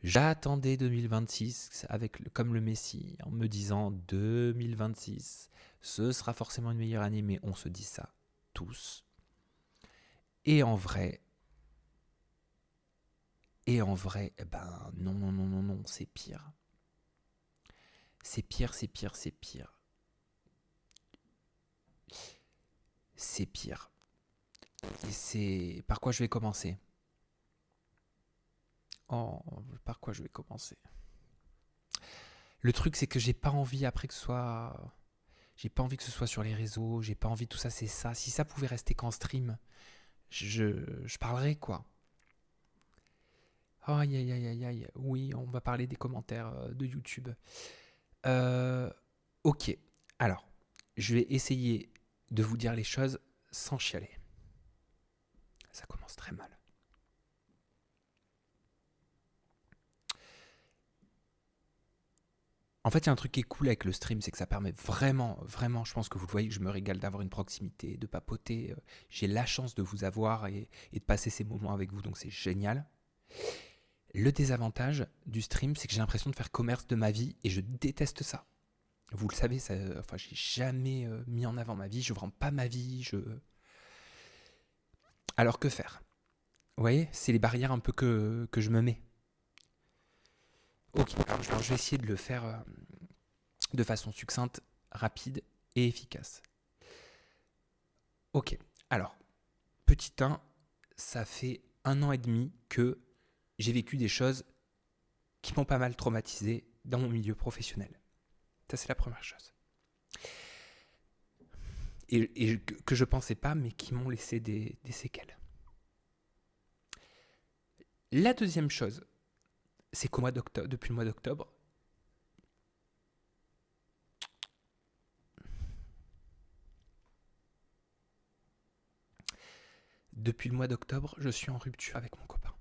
J'attendais 2026 comme le Messie, en me disant 2026, ce sera forcément une meilleure année, mais on se dit ça tous. Et en vrai, eh ben non, non, non, non, non, c'est pire. C'est pire, c'est pire, c'est pire. C'est pire. Et c'est... Par quoi je vais commencer? Oh, par quoi je vais commencer? Le truc, c'est que j'ai pas envie après que ce soit... J'ai pas envie que ce soit sur les réseaux, j'ai pas envie de tout ça, c'est ça. Si ça pouvait rester qu'en stream, je parlerais, quoi. Aïe, aïe, aïe, aïe, aïe. Oui, on va parler des commentaires de YouTube. Euh, ok, alors, je vais essayer de vous dire les choses sans chialer. Ça commence très mal. En fait, il y a un truc qui est cool avec le stream, c'est que ça permet vraiment, vraiment, je pense que vous le voyez, que je me régale d'avoir une proximité, de papoter. J'ai la chance de vous avoir et de passer ces moments avec vous, donc c'est génial. Le désavantage du stream, c'est que j'ai l'impression de faire commerce de ma vie et je déteste ça. Vous le savez, ça, enfin, j'ai jamais mis en avant ma vie, je vends pas ma vie, Alors que faire? Vous voyez, c'est les barrières un peu que je me mets. Ok, alors je vais essayer de le faire de façon succincte, rapide et efficace. Ok, alors, petit 1, ça fait 1 an et demi que j'ai vécu des choses qui m'ont pas mal traumatisé dans mon milieu professionnel. Ça, c'est la première chose. Et que je pensais pas, mais qui m'ont laissé des séquelles. La deuxième chose, c'est qu'au mois d'octobre, depuis le mois d'octobre, je suis en rupture avec mon copain.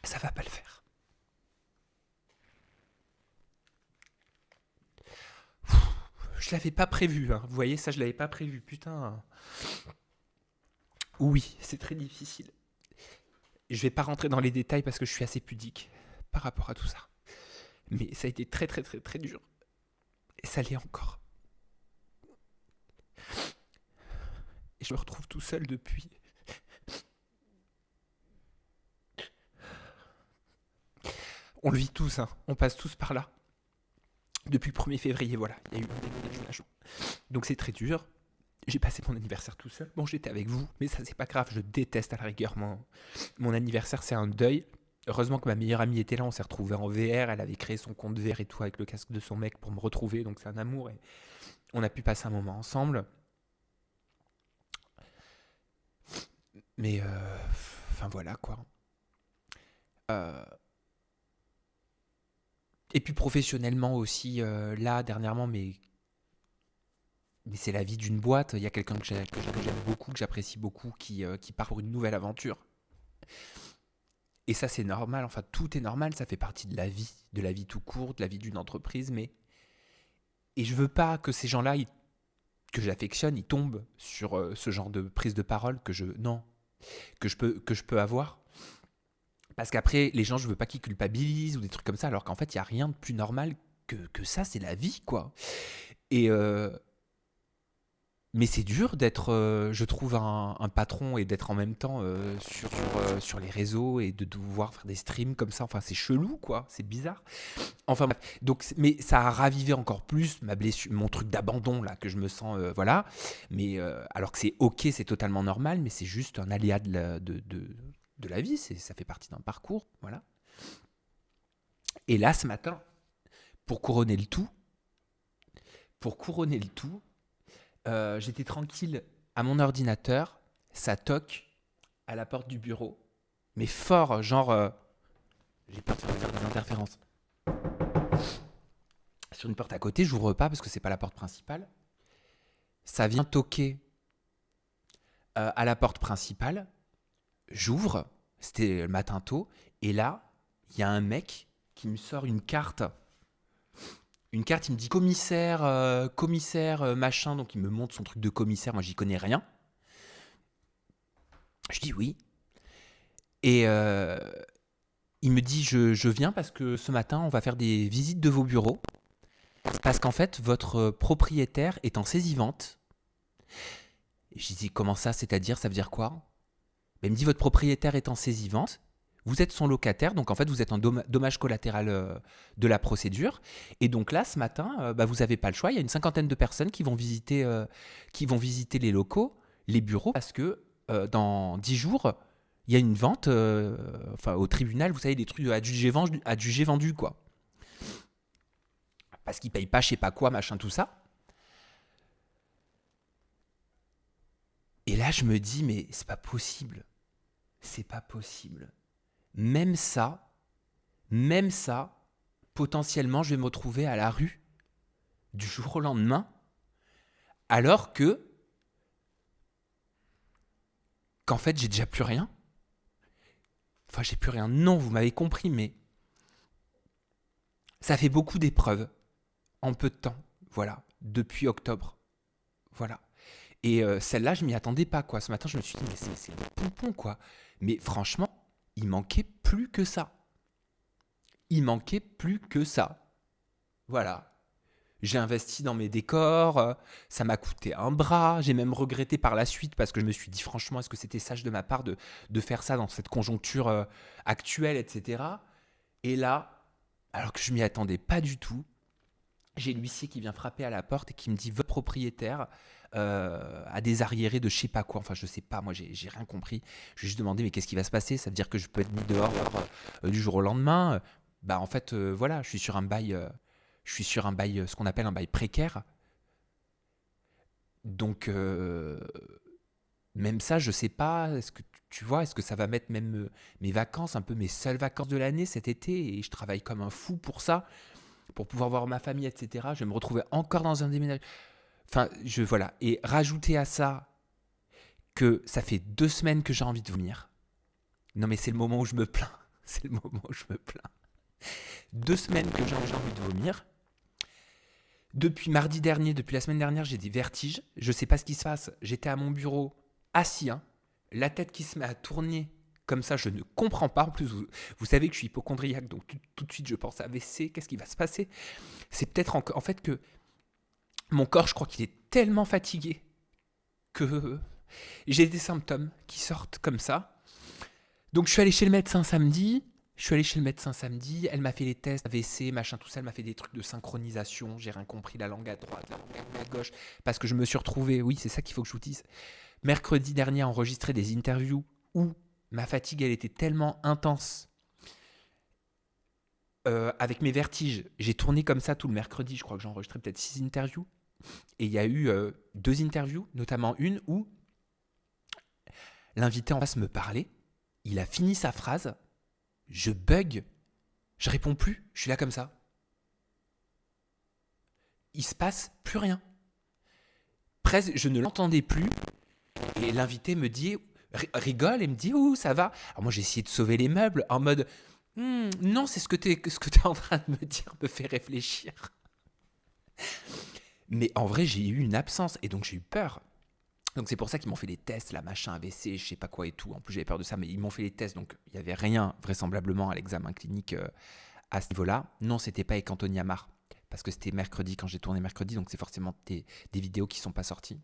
Ça va pas le faire. Je l'avais pas prévu, hein. Vous voyez, ça, je l'avais pas prévu. Putain. Oui, c'est très difficile. Je vais pas rentrer dans les détails parce que je suis assez pudique par rapport à tout ça. Mais ça a été très, très, très, très dur. Et ça l'est encore. Et je me retrouve tout seul depuis. On le vit tous, hein. On passe tous par là. Depuis le 1er février, voilà. Il y a eu un déménagement. Donc c'est très dur. J'ai passé mon anniversaire tout seul. Bon, j'étais avec vous, mais ça, c'est pas grave. Je déteste à la rigueur mon anniversaire, c'est un deuil. Heureusement que ma meilleure amie était là, on s'est retrouvés en VR. Elle avait créé son compte VR et tout avec le casque de son mec pour me retrouver. Donc c'est un amour et on a pu passer un moment ensemble. Mais enfin voilà quoi. Euh, et puis professionnellement aussi, là dernièrement, mais c'est la vie d'une boîte. Il y a quelqu'un que j'aime beaucoup, que j'apprécie beaucoup, qui part pour une nouvelle aventure. Et ça, c'est normal. Enfin, tout est normal. Ça fait partie de la vie tout court, de la vie d'une entreprise. Mais et je veux pas que ces gens-là, que j'affectionne, ils tombent sur ce genre de prise de parole que je peux avoir. Parce qu'après, les gens, je veux pas qu'ils culpabilisent ou des trucs comme ça, alors qu'en fait, il y a rien de plus normal que ça. C'est la vie, quoi. Et mais c'est dur d'être, je trouve, un patron et d'être en même temps sur les réseaux et de devoir faire des streams comme ça. Enfin, c'est chelou, quoi. C'est bizarre. Enfin, bref. Donc, mais ça a ravivé encore plus ma blessure, mon truc d'abandon, là, que je me sens, voilà. Mais alors que c'est ok, c'est totalement normal, mais c'est juste un aléa de la vie. Ça fait partie d'un parcours, voilà. Et là, ce matin, pour couronner le tout, pour couronner le tout, j'étais tranquille à mon ordinateur, ça toque à la porte du bureau, mais fort, genre, j'ai peur de faire des interférences. Sur une porte à côté, j'ouvre pas parce que c'est pas la porte principale. Ça vient toquer à la porte principale, j'ouvre, c'était le matin tôt, et là, il y a un mec qui me sort une carte. Une carte, il me dit commissaire, machin, donc il me montre son truc de commissaire, moi j'y connais rien. Je dis oui. Et il me dit je viens parce que ce matin, on va faire des visites de vos bureaux. Parce qu'en fait, votre propriétaire est en saisie-vente. Et je dis comment ça, c'est-à-dire, ça veut dire quoi? Ben, il me dit votre propriétaire est en saisie-vente. Vous êtes son locataire, donc en fait, vous êtes en dommage collatéral de la procédure. Et donc là, ce matin, bah, vous n'avez pas le choix. Il y a une cinquantaine de personnes qui vont visiter les locaux, les bureaux, parce que dans 10 jours, il y a une vente enfin, au tribunal, vous savez, des trucs adjugés vendus, quoi. Parce qu'ils ne payent pas, je sais pas quoi, machin, tout ça. Et là, je me dis, mais c'est pas possible. C'est pas possible. Même ça, même ça, potentiellement, je vais me retrouver à la rue du jour au lendemain, alors qu'en fait, j'ai déjà plus rien. Enfin, j'ai plus rien. Non, vous m'avez compris, mais ça fait beaucoup d'épreuves en peu de temps. Voilà, depuis octobre. Voilà. Et celle-là, je m'y attendais pas, quoi. Ce matin, je me suis dit, mais c'est un pompon, quoi. Mais franchement, il manquait plus que ça. Il manquait plus que ça. Voilà. J'ai investi dans mes décors, ça m'a coûté un bras, j'ai même regretté par la suite parce que je me suis dit franchement, est-ce que c'était sage de ma part de faire ça dans cette conjoncture actuelle, etc. Et là, alors que je m'y attendais pas du tout, j'ai l'huissier qui vient frapper à la porte et qui me dit votre propriétaire a des arriérés de je sais pas quoi, enfin je sais pas, moi j'ai rien compris. Je lui ai juste demandé mais qu'est-ce qui va se passer? Ça veut dire que je peux être mis dehors du jour au lendemain? Bah en fait voilà, je suis sur un bail, ce qu'on appelle un bail précaire. Donc, même ça, je sais pas. Est-ce que tu vois, est-ce que ça va mettre même mes vacances, un peu mes seules vacances de l'année cet été, et je travaille comme un fou pour ça, pour pouvoir voir ma famille, etc. Je vais me retrouver encore dans un déménagement. Enfin, voilà. Et rajouter à ça que ça fait 2 semaines que j'ai envie de vomir. Non, mais c'est le moment où je me plains. C'est le moment où je me plains. 2 semaines que j'ai envie de vomir. Depuis mardi dernier, depuis la semaine dernière, j'ai des vertiges. Je ne sais pas ce qui se passe. J'étais à mon bureau, assis, hein, la tête qui se met à tourner comme ça, je ne comprends pas. En plus, vous savez que je suis hypochondriaque, donc tout de suite, je pense à AVC. Qu'est-ce qui va se passer? C'est peut-être en fait que mon corps, je crois qu'il est tellement fatigué que j'ai des symptômes qui sortent comme ça. Donc, je suis allé chez le médecin samedi. Elle m'a fait les tests AVC, machin, tout ça, elle m'a fait des trucs de synchronisation, j'ai rien compris, la langue à droite, la langue à gauche, parce que je me suis retrouvé, oui, c'est ça qu'il faut que je vous dise, mercredi dernier à enregistrer des interviews où ma fatigue, elle était tellement intense, avec mes vertiges, j'ai tourné comme ça tout le mercredi, je crois que j'ai enregistré peut-être 6 interviews, et il y a eu 2 interviews, notamment une où l'invité en face me parlait, il a fini sa phrase, je bug, je réponds plus, je suis là comme ça. Il se passe plus rien. Presque, je ne l'entendais plus. Et l'invité me dit, rigole et me dit, ouh, ça va. Alors moi, j'ai essayé de sauver les meubles en mode, non, c'est ce que tu es en train de me dire me fait réfléchir. Mais en vrai, j'ai eu une absence et donc j'ai eu peur. Donc c'est pour ça qu'ils m'ont fait les tests, la machin AVC, je sais pas quoi et tout. En plus, j'avais peur de ça, mais ils m'ont fait les tests, donc il n'y avait rien vraisemblablement à l'examen clinique à ce niveau-là. Non, c'était pas avec Anthony Amar, parce que c'était mercredi quand j'ai tourné mercredi, donc c'est forcément des vidéos qui sont pas sorties.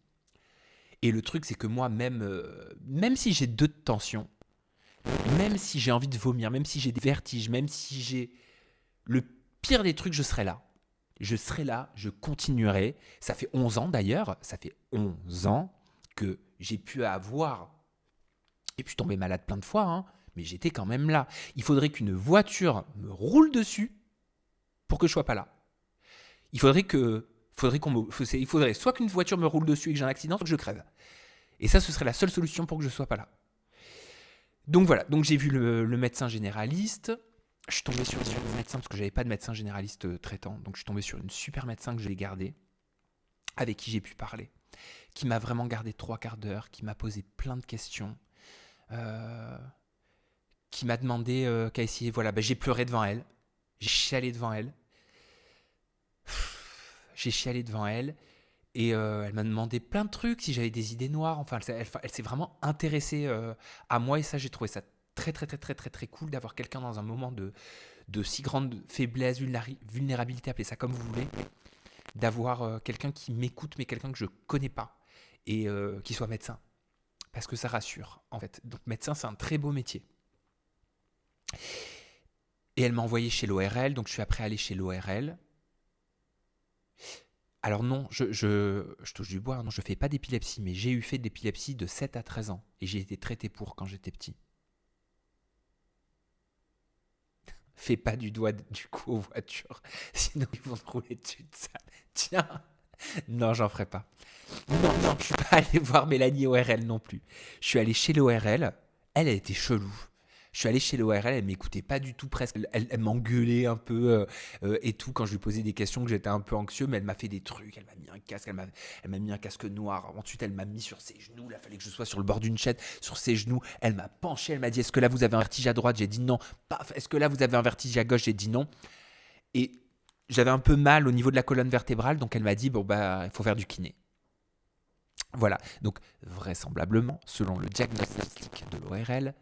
Et le truc, c'est que moi, même si j'ai 2 de tension, même si j'ai envie de vomir, même si j'ai des vertiges, même si j'ai le pire des trucs, je serai là. Je serai là, je continuerai. Ça fait 11 ans d'ailleurs, ça fait 11 ans que j'ai pu avoir, et puis tomber malade plein de fois, hein, mais j'étais quand même là. Il faudrait qu'une voiture me roule dessus pour que je sois pas là. Il faudrait soit qu'une voiture me roule dessus et que j'ai un accident, soit que je crève. Et ça, ce serait la seule solution pour que je sois pas là. Donc voilà, donc j'ai vu le médecin généraliste. Je suis tombé sur le médecin parce que j'avais pas de médecin généraliste traitant. Donc je suis tombé sur une super médecin que je l'ai gardée, avec qui j'ai pu parler. qui m'a vraiment gardé 3/4 d'heure, qui m'a posé plein de questions, euh, qui m'a demandé, qui a essayé, voilà, j'ai pleuré devant elle, j'ai chialé devant elle, j'ai chialé devant elle, et elle m'a demandé plein de trucs, si j'avais des idées noires, enfin, elle s'est vraiment intéressée à moi, et ça, j'ai trouvé ça très, très, très, très, très, très cool d'avoir quelqu'un dans un moment de si grande faiblesse, vulnérabilité, appelez ça comme vous voulez, d'avoir quelqu'un qui m'écoute, mais quelqu'un que je connais pas, et qui soit médecin, parce que ça rassure, en fait. Donc, médecin, c'est un très beau métier. Et elle m'a envoyé chez l'ORL, donc je suis après allé chez l'ORL. Alors non, je touche du bois, non, je fais pas d'épilepsie, mais j'ai eu fait d'épilepsie de 7 à 13 ans, et j'ai été traité pour quand j'étais petit. Fais pas du doigt du coup aux voitures, sinon ils vont te rouler dessus de ça. Tiens, non, j'en ferai pas. Non, non, je suis pas allé voir Mélanie ORL non plus. Je suis allé chez l'ORL, elle était chelou. Je suis allé chez l'ORL, elle m'écoutait pas du tout presque. Elle m'engueulait un peu et tout quand je lui posais des questions que j'étais un peu anxieux, mais elle m'a fait des trucs, elle m'a mis un casque, elle m'a mis un casque noir. Ensuite, elle m'a mis sur ses genoux, là, il fallait que je sois sur le bord d'une chaise, sur ses genoux. Elle m'a penché, elle m'a dit, est-ce que là vous avez un vertige à droite? J'ai dit non. Paf, est-ce que là vous avez un vertige à gauche? J'ai dit non. Et j'avais un peu mal au niveau de la colonne vertébrale, donc elle m'a dit, bon bah, il faut faire du kiné. Voilà, donc vraisemblablement, selon le diagnostic de l'ORL,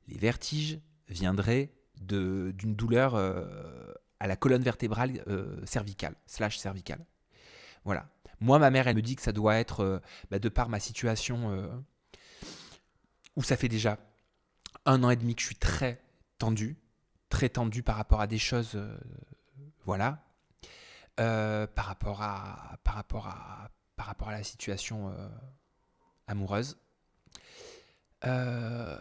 les vertiges viendraient d'une douleur à la colonne vertébrale cervicale, slash cervicale. Voilà. Moi, ma mère, elle me dit que ça doit être, de par ma situation, où ça fait déjà 1 an et demi que je suis très tendu par rapport à des choses, voilà, par rapport à la situation amoureuse. Euh,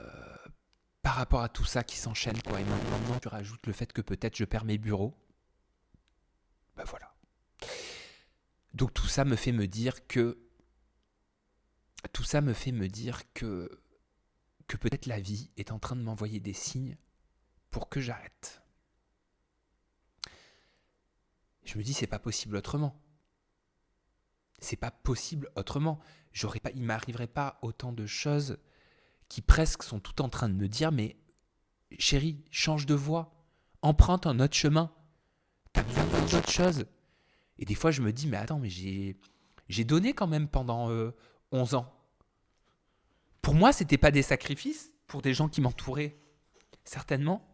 Par rapport à tout ça qui s'enchaîne, quoi. Et maintenant, tu rajoutes le fait que peut-être je perds mes bureaux. Ben voilà. Donc tout ça me fait me dire que... Tout ça me fait me dire que peut-être la vie est en train de m'envoyer des signes pour que j'arrête. Je me dis, c'est pas possible autrement. C'est pas possible autrement. Il m'arriverait pas autant de choses qui presque sont tout en train de me dire, mais chérie, change de voie, emprunte un autre chemin. T'as besoin d'autre chose. Et des fois, je me dis, mais attends, mais j'ai donné quand même pendant 11 ans. Pour moi, c'était pas des sacrifices, pour des gens qui m'entouraient, certainement.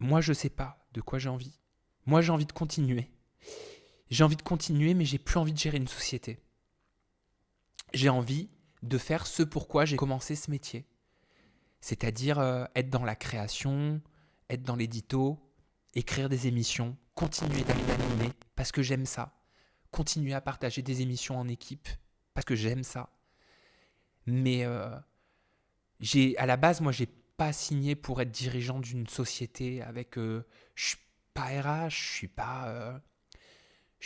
Moi, je sais pas de quoi j'ai envie. Moi, j'ai envie de continuer. J'ai envie de continuer, mais j'ai plus envie de gérer une société. J'ai envie de faire ce pourquoi j'ai commencé ce métier. C'est-à-dire être dans la création, être dans l'édito, écrire des émissions, continuer d'animer parce que j'aime ça. Continuer à partager des émissions en équipe parce que j'aime ça. Mais à la base, moi, j'ai pas signé pour être dirigeant d'une société avec. Je suis pas RH, je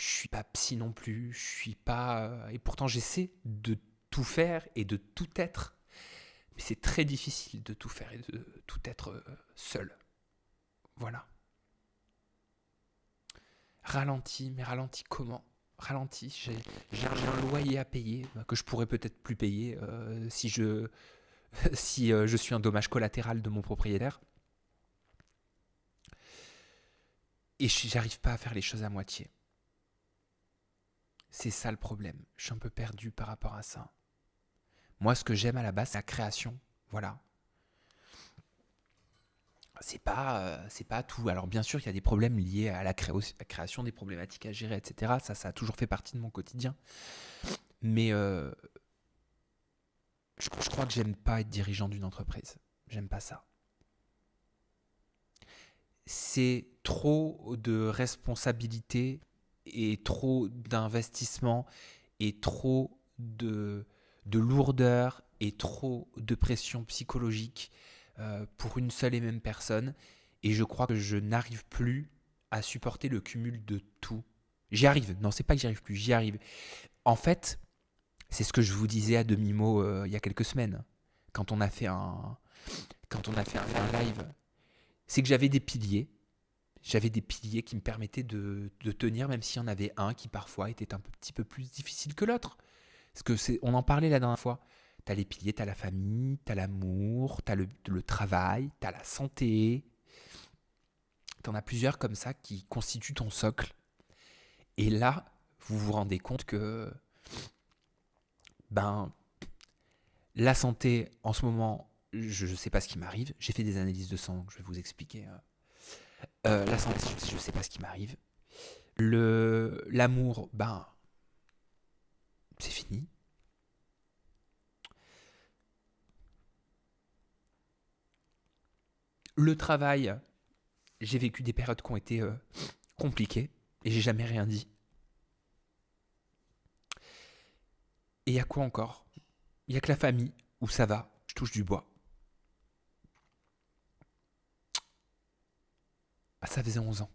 suis pas psy non plus, je suis pas. Et pourtant, j'essaie de tout faire et de tout être. Mais c'est très difficile de tout faire et de tout être seul. Voilà. Ralenti, mais ralenti comment? Ralenti, j'ai un loyer à payer que je pourrais peut-être plus payer si si je suis un dommage collatéral de mon propriétaire. Et j'arrive pas à faire les choses à moitié. C'est ça le problème. Je suis un peu perdu par rapport à ça. Moi, ce que j'aime à la base, c'est la création. Voilà. C'est pas tout. Alors bien sûr, il y a des problèmes liés à la création, des problématiques à gérer, etc. Ça a toujours fait partie de mon quotidien. Mais je crois que j'aime pas être dirigeant d'une entreprise. J'aime pas ça. C'est trop de responsabilités et trop d'investissement et trop de lourdeur et trop de pression psychologique pour une seule et même personne. Et je crois que je n'arrive plus à supporter le cumul de tout. J'y arrive. Non, c'est pas que j'y arrive plus, j'y arrive. En fait, c'est ce que je vous disais à demi-mot il y a quelques semaines, quand on a fait un live. C'est que j'avais des piliers J'avais des piliers qui me permettaient de tenir, même s'il y en avait un qui parfois était un petit peu plus difficile que l'autre. Parce que on en parlait la dernière fois. T'as les piliers, t'as la famille, t'as l'amour, t'as le travail, t'as la santé. T'en as plusieurs comme ça qui constituent ton socle. Et là, vous vous rendez compte que ben, la santé, en ce moment, je ne sais pas ce qui m'arrive. J'ai fait des analyses de sang, donc je vais vous expliquer. La santé, je ne sais pas ce qui m'arrive. L'amour, ben, c'est fini. Le travail, j'ai vécu des périodes qui ont été compliquées et j'ai jamais rien dit. Et il y a quoi encore? Il y a que la famille où ça va, je touche du bois. Ah, ça faisait 11 ans.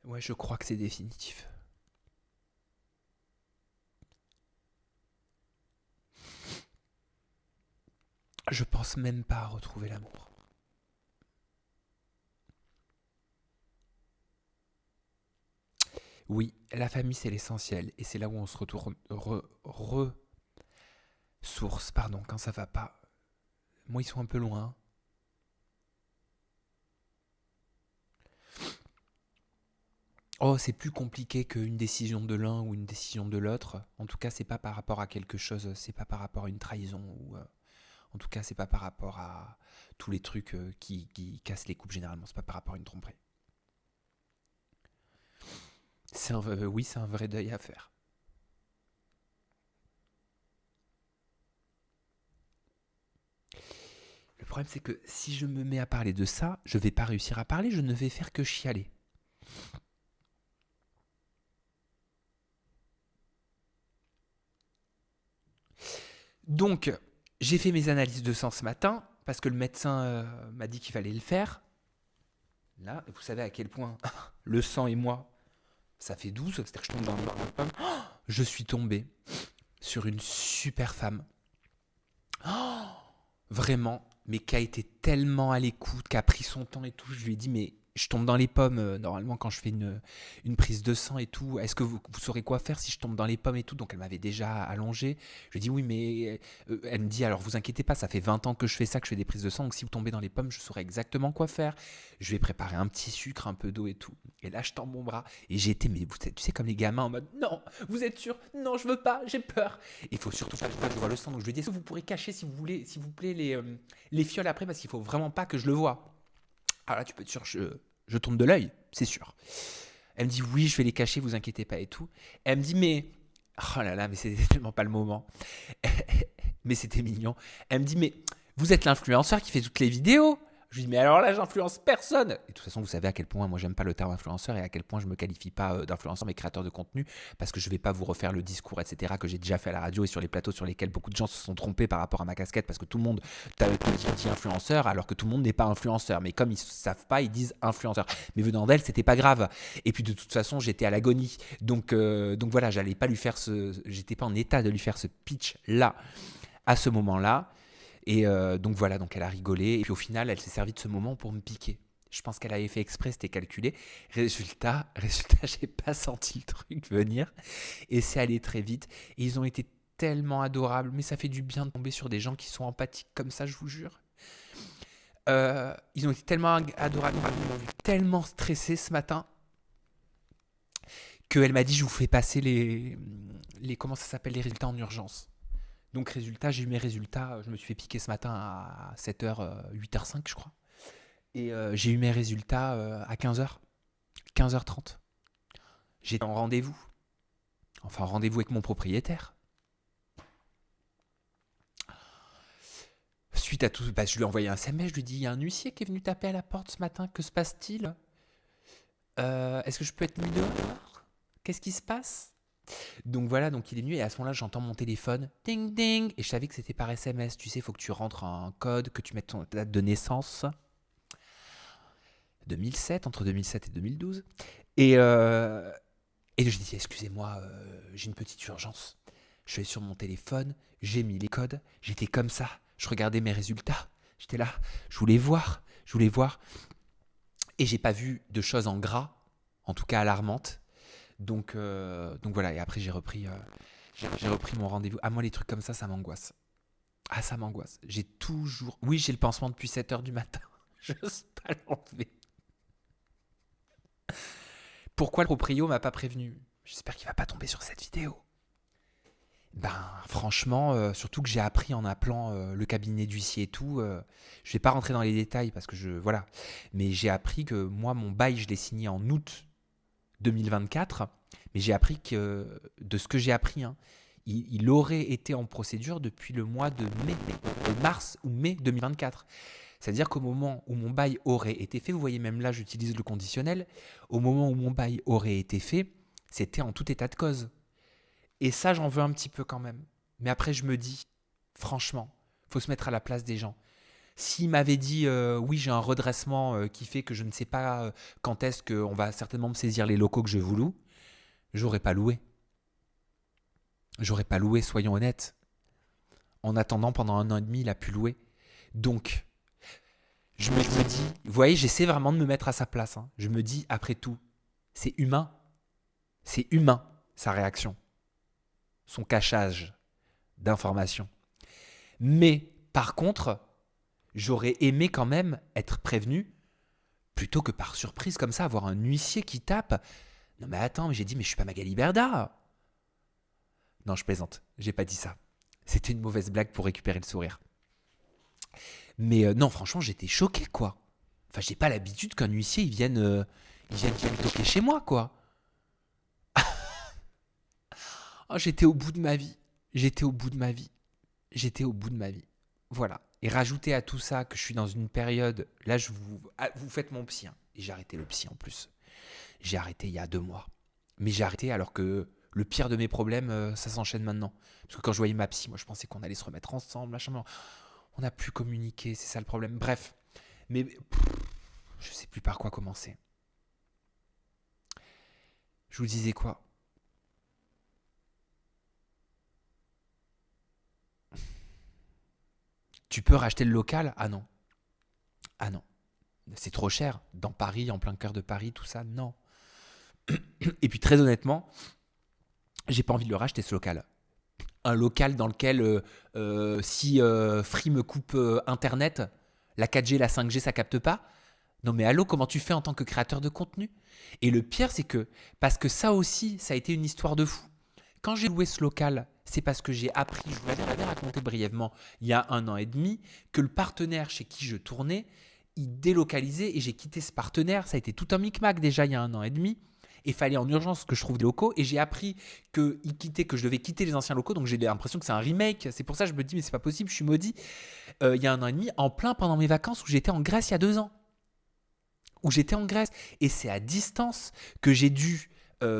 Ouais, je crois que c'est définitif. Je pense même pas à retrouver l'amour. Oui, la famille c'est l'essentiel et c'est là où on se retourne, ressource, pardon, quand ça va pas. Moi, ils sont un peu loin. Oh, c'est plus compliqué qu'une décision de l'un ou une décision de l'autre. En tout cas, c'est pas par rapport à quelque chose, c'est pas par rapport à une trahison ou en tout cas, c'est pas par rapport à tous les trucs qui cassent les couples généralement. C'est pas par rapport à une tromperie. Oui, c'est un vrai deuil à faire. Le problème, c'est que si je me mets à parler de ça, je vais pas réussir à parler. Je ne vais faire que chialer. Donc, j'ai fait mes analyses de sang ce matin parce que le médecin m'a dit qu'il fallait le faire. Là, vous savez à quel point le sang et moi, ça fait 12, c'est-à-dire que je tombe dans le pomme. Je suis tombé sur une super femme. Vraiment, mais qui a été tellement à l'écoute, qui a pris son temps et tout. Je lui ai dit, mais je tombe dans les pommes, normalement, quand je fais une prise de sang et tout. Est-ce que vous saurez quoi faire si je tombe dans les pommes et tout? Donc, elle m'avait déjà allongé. Je lui ai dit, oui, mais elle me dit, alors vous inquiétez pas, ça fait 20 ans que je fais ça, que je fais des prises de sang. Donc, si vous tombez dans les pommes, je saurai exactement quoi faire. Je vais préparer un petit sucre, un peu d'eau et tout. Et là, je tends mon bras. Et j'ai été, mais tu sais, comme les gamins en mode, non, vous êtes sûr? Non, je veux pas, j'ai peur. Il faut surtout pas que je vois le sang. Donc, je lui ai dit, est-ce que vous pourrez cacher, si vous voulez, s'il vous plaît, les fioles après, parce qu'il faut vraiment pas que je le vois. Alors là, tu peux être sûr, je tourne de l'œil, c'est sûr. Elle me dit, oui, je vais les cacher, vous inquiétez pas et tout. Elle me dit, mais... Oh là là, mais c'était tellement pas le moment. Mais c'était mignon. Elle me dit, mais vous êtes l'influenceur qui fait toutes les vidéos? Je lui dis, mais alors là, j'influence personne. Et de toute façon, vous savez à quel point moi, j'aime pas le terme influenceur et à quel point je me qualifie pas d'influenceur, mais créateur de contenu, parce que je vais pas vous refaire le discours, etc., que j'ai déjà fait à la radio et sur les plateaux sur lesquels beaucoup de gens se sont trompés par rapport à ma casquette, parce que tout le monde dit influenceur, alors que tout le monde n'est pas influenceur. Mais comme ils savent pas, ils disent influenceur. Mais venant d'elle, c'était pas grave. Et puis de toute façon, j'étais à l'agonie. Donc voilà, j'allais pas lui faire j'étais pas en état de lui faire ce pitch là, à ce moment-là. Et donc voilà, donc elle a rigolé. Et puis au final, elle s'est servie de ce moment pour me piquer. Je pense qu'elle avait fait exprès, c'était calculé. Résultat, j'ai pas senti le truc venir. Et c'est allé très vite. Et ils ont été tellement adorables. Mais ça fait du bien de tomber sur des gens qui sont empathiques comme ça, je vous jure. Ils ont été tellement adorables, ils m'ont vu tellement stressé ce matin qu'elle m'a dit, je vous fais passer comment ça s'appelle, les résultats en urgence. Donc résultat, j'ai eu mes résultats, je me suis fait piquer ce matin à 7h, 8h05 je crois. Et j'ai eu mes résultats à 15h, 15h30. J'étais en rendez-vous. Enfin, en rendez-vous avec mon propriétaire. Suite à tout, je lui ai envoyé un SMS, je lui ai dit, il y a un huissier qui est venu taper à la porte ce matin, que se passe-t-il? Est-ce que je peux être mis dehors? Qu'est-ce qui se passe? Donc voilà, donc il est venu et à ce moment-là, j'entends mon téléphone, ding ding, et je savais que c'était par SMS. Tu sais, il faut que tu rentres un code, que tu mettes ton date de naissance. 2007, entre 2007 et 2012. Et, euh, et je dis, excusez-moi, j'ai une petite urgence. Je suis allé sur mon téléphone, j'ai mis les codes, j'étais comme ça, je regardais mes résultats, j'étais là, je voulais voir, et j'ai pas vu de choses en gras, en tout cas alarmantes. Donc voilà, et après j'ai repris mon rendez-vous. Ah, moi, les trucs comme ça m'angoisse. Ah, ça m'angoisse. J'ai toujours. Oui, j'ai le pansement depuis 7 heures du matin. Je n'ose pas l'enlever. Pourquoi le proprio m'a pas prévenu? J'espère qu'il va pas tomber sur cette vidéo. Ben, franchement, surtout que j'ai appris en appelant le cabinet d'huissier et tout. Je vais pas rentrer dans les détails parce que voilà. Mais j'ai appris que moi, mon bail, je l'ai signé en août 2024. Mais j'ai appris que, de ce que j'ai appris, hein, il aurait été en procédure depuis le mois de mars ou mai 2024. C'est-à-dire qu'au moment où mon bail aurait été fait, vous voyez même là j'utilise le conditionnel, au moment où mon bail aurait été fait, c'était en tout état de cause. Et ça j'en veux un petit peu quand même. Mais après je me dis, franchement, faut se mettre à la place des gens. S'il m'avait dit oui j'ai un redressement qui fait que je ne sais pas quand est-ce qu'on va certainement me saisir les locaux que je vous loue, j'aurais pas loué. J'aurais pas loué, soyons honnêtes. En attendant, pendant 1 an et demi, il a pu louer. Donc, je me dis, vous voyez, j'essaie vraiment de me mettre à sa place. Hein. Je me dis, après tout, c'est humain. C'est humain, sa réaction. Son cachage d'informations. Mais, par contre, j'aurais aimé quand même être prévenu, plutôt que par surprise comme ça, avoir un huissier qui tape. Non mais attends, mais j'ai dit, mais je suis pas Magali Berda. Non, je plaisante, j'ai pas dit ça. C'était une mauvaise blague pour récupérer le sourire. Mais non, franchement, j'étais choqué, quoi. Enfin, j'ai pas l'habitude qu'un huissier, il vienne toquer chez moi, quoi. Oh, j'étais au bout de ma vie. J'étais au bout de ma vie. J'étais au bout de ma vie. Voilà. Et rajouter à tout ça que je suis dans une période... Là, vous faites mon psy. Hein. Et j'ai arrêté le psy en plus. J'ai arrêté il y a 2 mois. Mais j'ai arrêté alors que le pire de mes problèmes, ça s'enchaîne maintenant. Parce que quand je voyais ma psy, moi, je pensais qu'on allait se remettre ensemble, machin. On n'a plus communiqué, c'est ça le problème. Bref. Mais je sais plus par quoi commencer. Je vous disais quoi? Tu peux racheter le local? Ah non. Ah non. C'est trop cher. Dans Paris, en plein cœur de Paris, tout ça, non. Et puis très honnêtement, j'ai pas envie de le racheter ce local. Un local dans lequel si Free me coupe Internet, la 4G, la 5G, ça capte pas. Non mais allô, comment tu fais en tant que créateur de contenu? Et le pire, c'est que, parce que ça aussi, ça a été une histoire de fou. Quand j'ai loué ce local, c'est parce que j'ai appris, je vous l'avais raconté brièvement, il y a 1 an et demi, que le partenaire chez qui je tournais, il délocalisait et j'ai quitté ce partenaire. Ça a été tout un micmac déjà il y a 1 an et demi. Il fallait en urgence que je trouve des locaux et j'ai appris que je devais quitter les anciens locaux. Donc j'ai l'impression que c'est un remake. C'est pour ça que je me dis mais c'est pas possible, je suis maudit. Il y a 1 an et demi, en plein pendant mes vacances où j'étais en Grèce il y a 2 ans. Où j'étais en Grèce. Et c'est à distance que j'ai dû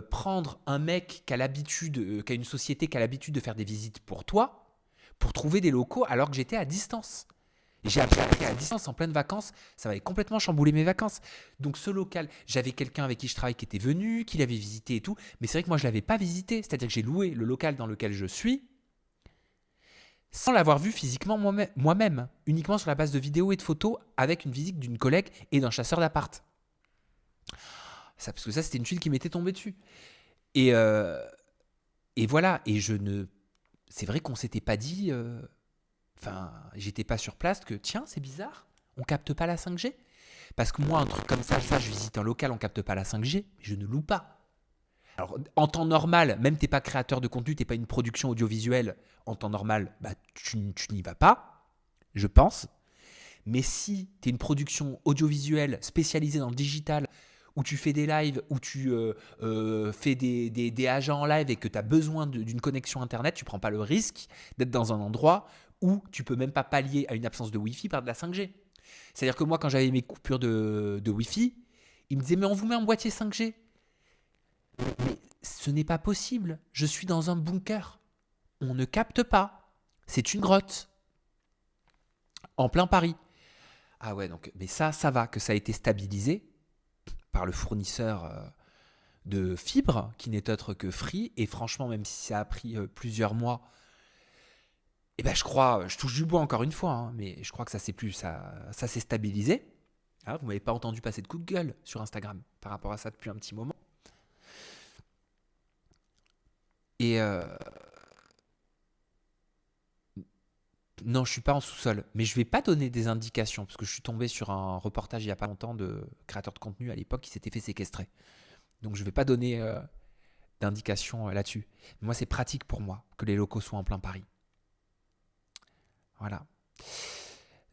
prendre un mec qui a une société qui a l'habitude de faire des visites pour toi, pour trouver des locaux alors que j'étais à distance. J'ai appris à distance en pleine vacances, ça m'avait complètement chamboulé mes vacances. Donc ce local, j'avais quelqu'un avec qui je travaille qui était venu, qui l'avait visité et tout, mais c'est vrai que moi je ne l'avais pas visité, c'est-à-dire que j'ai loué le local dans lequel je suis sans l'avoir vu physiquement moi-même, uniquement sur la base de vidéos et de photos avec une visite d'une collègue et d'un chasseur d'appart. Ça, parce que ça, c'était une tuile qui m'était tombée dessus. Et, euh, et voilà, c'est vrai qu'on s'était pas dit... Enfin, j'étais pas sur place que tiens, c'est bizarre, on capte pas la 5G. Parce que moi, un truc comme ça, je visite un local, on capte pas la 5G, mais je ne loue pas. Alors, en temps normal, même t'es pas créateur de contenu, t'es pas une production audiovisuelle, en temps normal, bah, tu n'y vas pas, je pense. Mais si t'es une production audiovisuelle spécialisée dans le digital, où tu fais des lives, où tu fais des agents en live et que tu as besoin d'une connexion Internet, tu prends pas le risque d'être dans un endroit où tu peux même pas pallier à une absence de Wi-Fi par de la 5G. C'est-à-dire que moi, quand j'avais mes coupures de Wi-Fi, ils me disaient « Mais on vous met un boîtier 5G ». Mais ce n'est pas possible. Je suis dans un bunker. On ne capte pas. C'est une grotte. En plein Paris. Ah ouais, donc, mais ça va, que ça a été stabilisé par le fournisseur de fibres, qui n'est autre que Free. Et franchement, même si ça a pris plusieurs mois, eh ben, je touche du bois encore une fois, hein, mais je crois que ça s'est stabilisé. Ah, vous m'avez pas entendu passer de coup de gueule sur Instagram par rapport à ça depuis un petit moment. Et non, je suis pas en sous-sol, mais je vais pas donner des indications parce que je suis tombé sur un reportage il y a pas longtemps de créateur de contenu à l'époque qui s'était fait séquestrer. Donc je vais pas donner d'indications là-dessus. Moi, c'est pratique pour moi que les locaux soient en plein Paris. Voilà.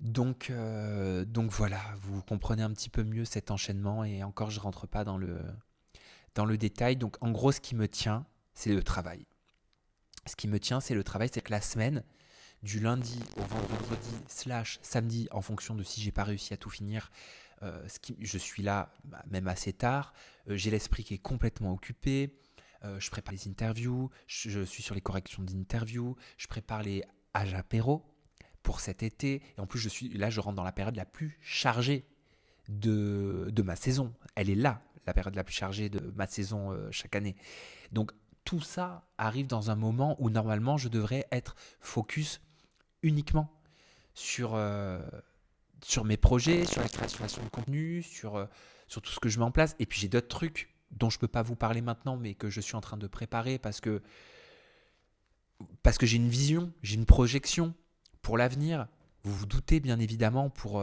Donc voilà, vous comprenez un petit peu mieux cet enchaînement et encore je rentre pas dans le détail. Donc en gros, ce qui me tient, c'est le travail. Ce qui me tient, c'est le travail, c'est que la semaine, du lundi au vendredi / samedi, en fonction de si j'ai pas réussi à tout finir, je suis là même assez tard. J'ai l'esprit qui est complètement occupé. Je prépare les interviews, je suis sur les corrections d'interviews, je prépare les âges apéro pour cet été. Et en plus, je rentre dans la période la plus chargée de ma saison. Elle est là, la période la plus chargée de ma saison chaque année. Donc tout ça arrive dans un moment où normalement je devrais être focus uniquement sur mes projets, sur la création de contenu, sur tout ce que je mets en place. Et puis j'ai d'autres trucs dont je ne peux pas vous parler maintenant, mais que je suis en train de préparer parce que j'ai une vision, j'ai une projection pour l'avenir. Vous vous doutez bien évidemment pour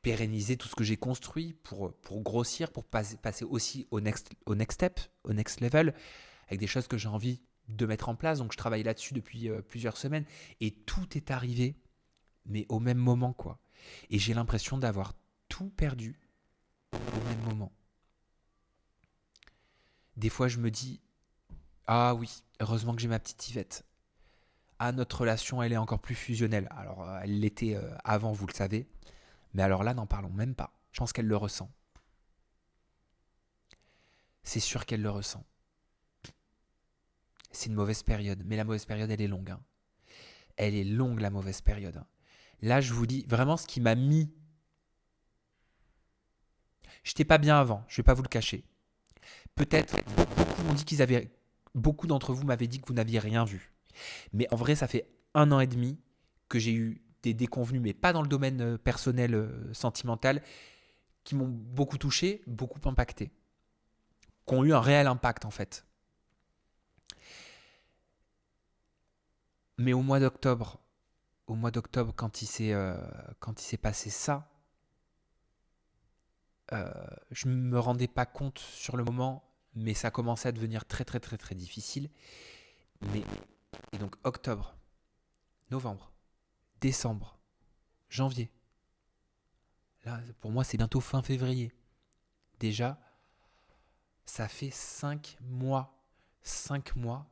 pérenniser tout ce que j'ai construit, pour grossir, pour passer aussi au next step, au next level, avec des choses que j'ai envie de mettre en place. Donc je travaille là-dessus depuis plusieurs semaines et tout est arrivé, mais au même moment, quoi. Et j'ai l'impression d'avoir tout perdu au même moment. Des fois, je me dis, ah oui, heureusement que j'ai ma petite Yvette. Ah, notre relation, elle est encore plus fusionnelle. Alors, elle l'était avant, vous le savez. Mais alors là, n'en parlons même pas. Je pense qu'elle le ressent. C'est sûr qu'elle le ressent. C'est une mauvaise période. Mais la mauvaise période, elle est longue. Hein. Elle est longue, la mauvaise période. Hein. Là, je vous dis, vraiment, ce qui m'a mis... J'étais pas bien avant, je vais pas vous le cacher. Peut-être, beaucoup d'entre vous m'avaient dit que vous n'aviez rien vu. Mais en vrai, ça fait 1 an et demi que j'ai eu des déconvenues, mais pas dans le domaine personnel, sentimental, qui m'ont beaucoup touché, beaucoup impacté, qui ont eu un réel impact en fait. Mais au mois d'octobre, quand il s'est passé ça, je ne me rendais pas compte sur le moment, mais ça commençait à devenir très très très très difficile. Et donc octobre, novembre, décembre, janvier. Là, pour moi, c'est bientôt fin février. Déjà, ça fait 5 mois. 5 mois.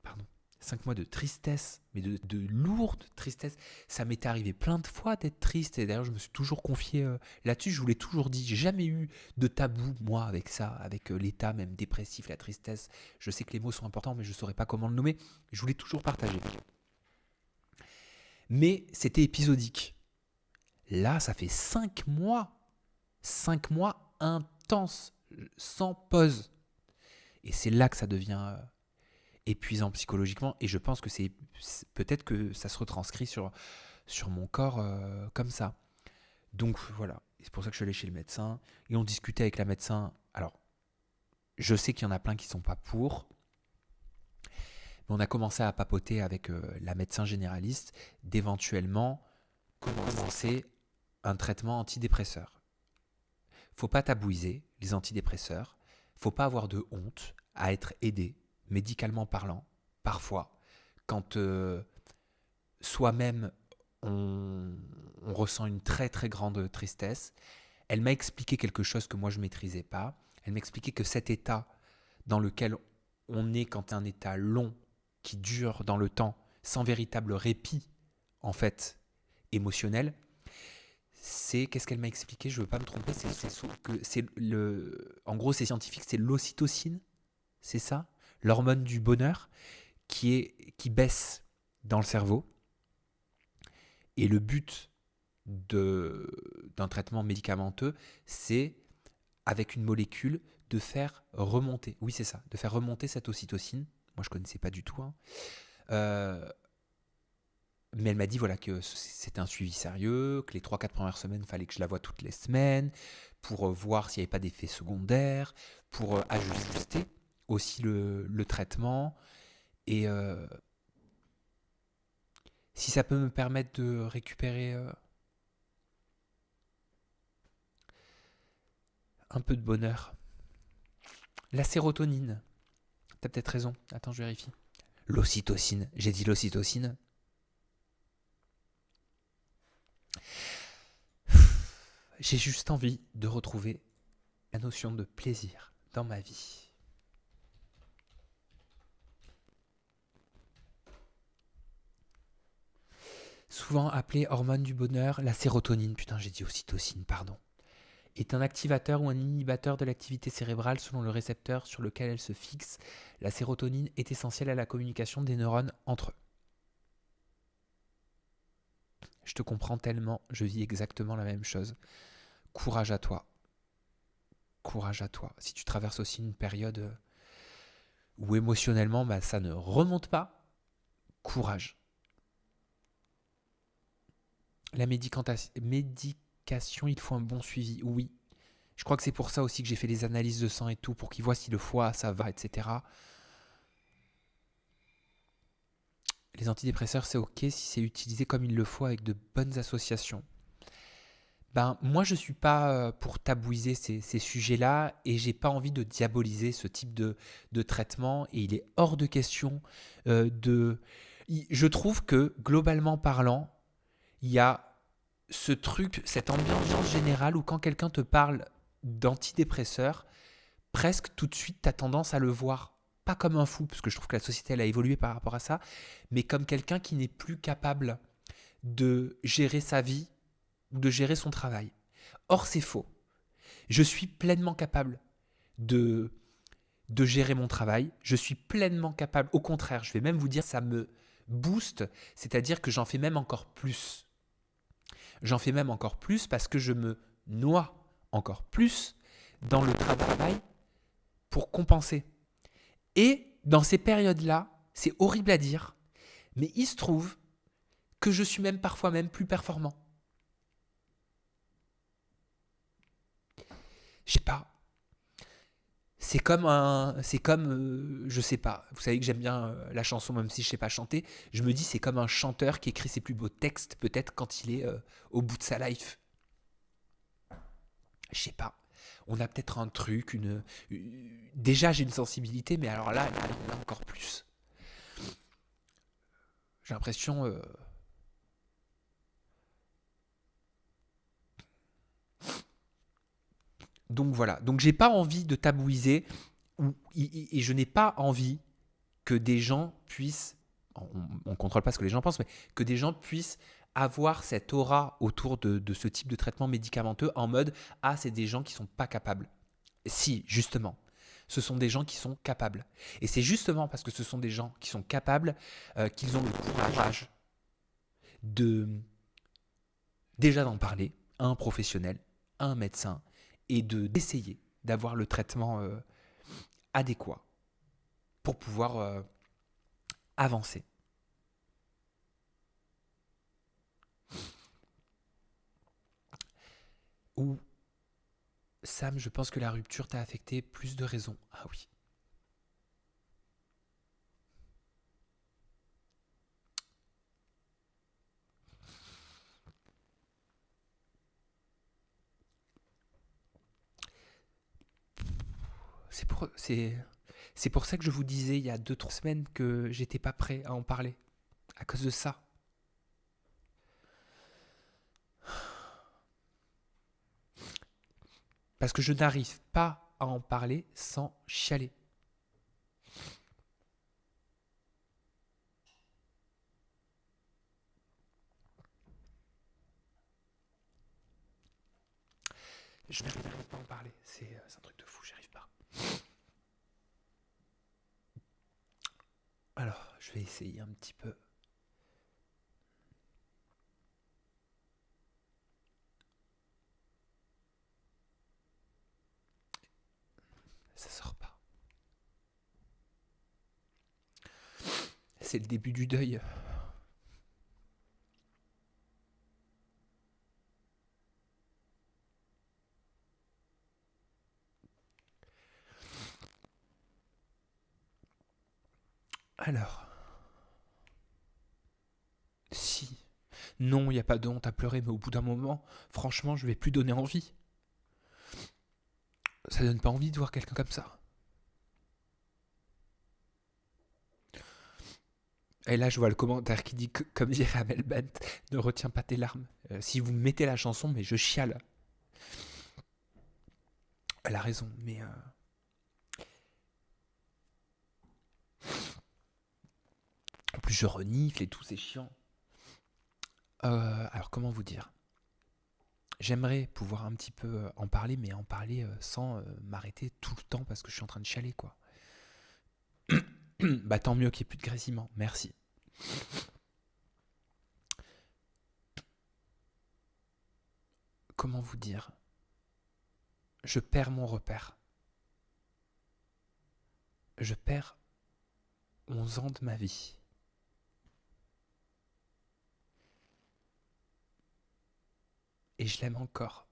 Pardon. 5 mois de tristesse, mais de lourde tristesse. Ça m'était arrivé plein de fois d'être triste. Et d'ailleurs, je me suis toujours confié là-dessus. Je vous l'ai toujours dit. J'ai jamais eu de tabou, moi, avec ça, avec l'état même dépressif, la tristesse. Je sais que les mots sont importants, mais je ne saurais pas comment le nommer. Je voulais toujours partager. Mais c'était épisodique. Là, ça fait 5 mois. 5 mois intenses, sans pause. Et c'est là que ça devient épuisant psychologiquement. Et je pense que c'est peut-être que ça se retranscrit sur mon corps comme ça. Donc voilà, c'est pour ça que je suis allé chez le médecin. Et on discutait avec la médecin. Alors, je sais qu'il y en a plein qui ne sont pas pour. Mais on a commencé à papoter avec la médecin généraliste d'éventuellement commencer un traitement antidépresseur. Faut pas tabouiser les antidépresseurs. Faut pas avoir de honte à être aidé, médicalement parlant, parfois, quand soi-même on ressent une très très grande tristesse. Elle m'a expliqué quelque chose que moi je ne maîtrisais pas. Elle m'expliquait que cet état dans lequel on est quand un état long, qui dure dans le temps, sans véritable répit, en fait, émotionnel, c'est, qu'est-ce qu'elle m'a expliqué, je veux pas me tromper, en gros c'est scientifique, c'est l'ocytocine, c'est ça, l'hormone du bonheur qui baisse dans le cerveau. Et le but d'un traitement médicamenteux, c'est avec une molécule de faire remonter, oui c'est ça, de faire remonter cette ocytocine. Moi je connaissais pas du tout, hein. Euh, mais elle m'a dit voilà que c'était un suivi sérieux, que les 3-4 premières semaines, il fallait que je la voie toutes les semaines pour voir s'il n'y avait pas d'effets secondaires, pour ajuster aussi le traitement. Et si ça peut me permettre de récupérer un peu de bonheur. La sérotonine, t'as peut-être raison. Attends, je vérifie. L'ocytocine, j'ai dit l'ocytocine. J'ai juste envie de retrouver la notion de plaisir dans ma vie. Souvent appelée hormone du bonheur, la sérotonine, putain j'ai dit ocytocine, pardon, est un activateur ou un inhibiteur de l'activité cérébrale selon le récepteur sur lequel elle se fixe. La sérotonine est essentielle à la communication des neurones entre eux. Je te comprends tellement, je vis exactement la même chose. Courage à toi. Courage à toi. Si tu traverses aussi une période où émotionnellement ça ne remonte pas, courage. La médication, il faut un bon suivi, oui. Je crois que c'est pour ça aussi que j'ai fait les analyses de sang et tout, pour qu'ils voient si le foie, ça va, etc. Les antidépresseurs, c'est ok si c'est utilisé comme il le faut avec de bonnes associations. Moi, je ne suis pas pour tabouiser ces sujets-là et j'ai pas envie de diaboliser ce type de traitement. Et il est hors de question de... Je trouve que, globalement parlant, il y a ce truc, cette ambiance générale où quand quelqu'un te parle d'antidépresseurs, presque tout de suite, tu as tendance à le voir, pas comme un fou, parce que je trouve que la société elle a évolué par rapport à ça, mais comme quelqu'un qui n'est plus capable de gérer sa vie ou de gérer son travail. Or, c'est faux. Je suis pleinement capable de, de gérer mon travail. Je suis pleinement capable, au contraire, je vais même vous dire, ça me booste, c'est-à-dire que j'en fais même encore plus. J'en fais même encore plus parce que je me noie encore plus dans le travail pour compenser. Et dans ces périodes-là, c'est horrible à dire, mais il se trouve que je suis même parfois même plus performant. Je sais pas. Je sais pas. Vous savez que j'aime bien la chanson, même si je sais pas chanter. Je me dis, c'est comme un chanteur qui écrit ses plus beaux textes, peut-être quand il est au bout de sa life. Je sais pas. On a peut-être un truc, déjà j'ai une sensibilité, mais alors là, il y en a encore plus. J'ai l'impression. Donc voilà. Donc j'ai pas envie de tabouiser et je n'ai pas envie que des gens puissent, on ne contrôle pas ce que les gens pensent, mais que des gens puissent avoir cette aura autour de ce type de traitement médicamenteux en mode ah c'est des gens qui sont pas capables. Si justement, ce sont des gens qui sont capables. Et c'est justement parce que ce sont des gens qui sont capables qu'ils ont le courage de déjà d'en parler à un professionnel, à un médecin, et d'essayer d'avoir le traitement adéquat pour pouvoir avancer. Ou Sam, je pense que la rupture t'a affecté plus de raisons. Ah oui. C'est pour ça que je vous disais il y a 2-3 semaines que j'étais pas prêt à en parler. À cause de ça. Parce que je n'arrive pas à en parler sans chialer. Je n'arrive pas à en parler. C'est un truc de fou, j'y arrive pas. Alors, je vais essayer un petit peu. Ça sort pas. C'est le début du deuil. Alors, si. Non, il n'y a pas de honte à pleurer, mais au bout d'un moment, franchement, je vais plus donner envie. Ça donne pas envie de voir quelqu'un comme ça. Et là, je vois le commentaire qui dit, comme dirait Amel Bent, ne retiens pas tes larmes. Si vous mettez la chanson, mais je chiale. Elle a raison, mais... En plus, je renifle et tout, c'est chiant. Alors, comment vous dire? J'aimerais pouvoir un petit peu en parler, mais en parler sans m'arrêter tout le temps parce que je suis en train de chialer, quoi. Bah, tant mieux qu'il n'y ait plus de grésillement. Merci. Comment vous dire? Je perds mon repère. Je perds 11 ans de ma vie. Et je l'aime encore.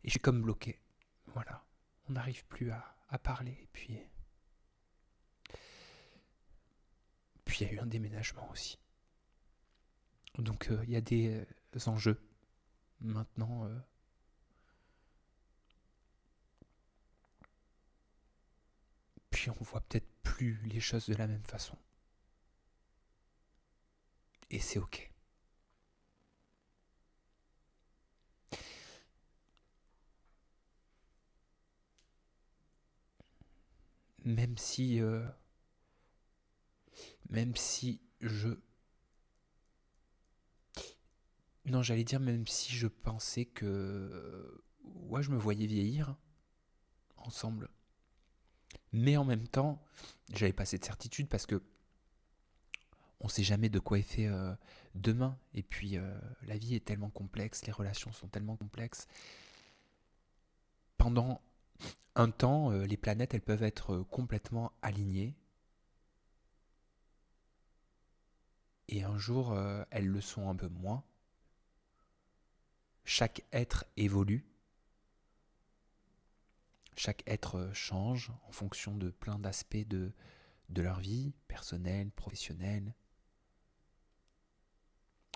Et je suis comme bloqué. Voilà. On n'arrive plus à parler. Et puis il y a eu un déménagement aussi. Donc il y a des enjeux. Maintenant, puis on voit peut-être plus les choses de la même façon. Et c'est ok. Même si je... Non, j'allais dire même si je pensais que... Ouais, je me voyais vieillir ensemble. Mais en même temps, j'avais pas cette certitude parce que on sait jamais de quoi est fait demain. Et puis la vie est tellement complexe, les relations sont tellement complexes. Pendant un temps, les planètes, elles peuvent être complètement alignées. Et un jour, elles le sont un peu moins. Chaque être évolue. Chaque être change en fonction de plein d'aspects de leur vie, personnelle, professionnelle,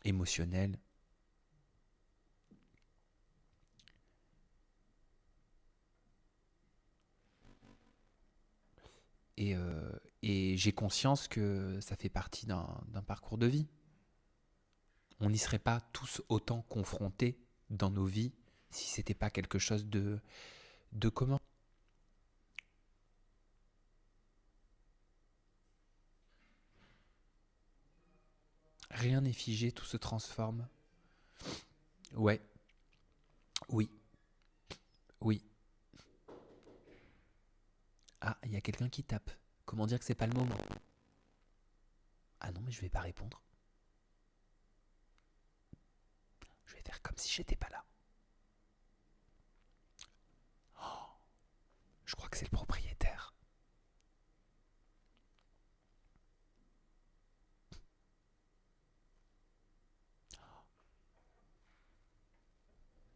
émotionnelle. Et j'ai conscience que ça fait partie d'un parcours de vie. On n'y serait pas tous autant confrontés dans nos vies si c'était pas quelque chose de commun. Rien n'est figé, tout se transforme. Ouais, oui, oui. Ah, il y a quelqu'un qui tape. Comment dire que c'est pas le moment? Ah non, mais je vais pas répondre. Je vais faire comme si j'étais pas là. Oh, je crois que c'est le propriétaire.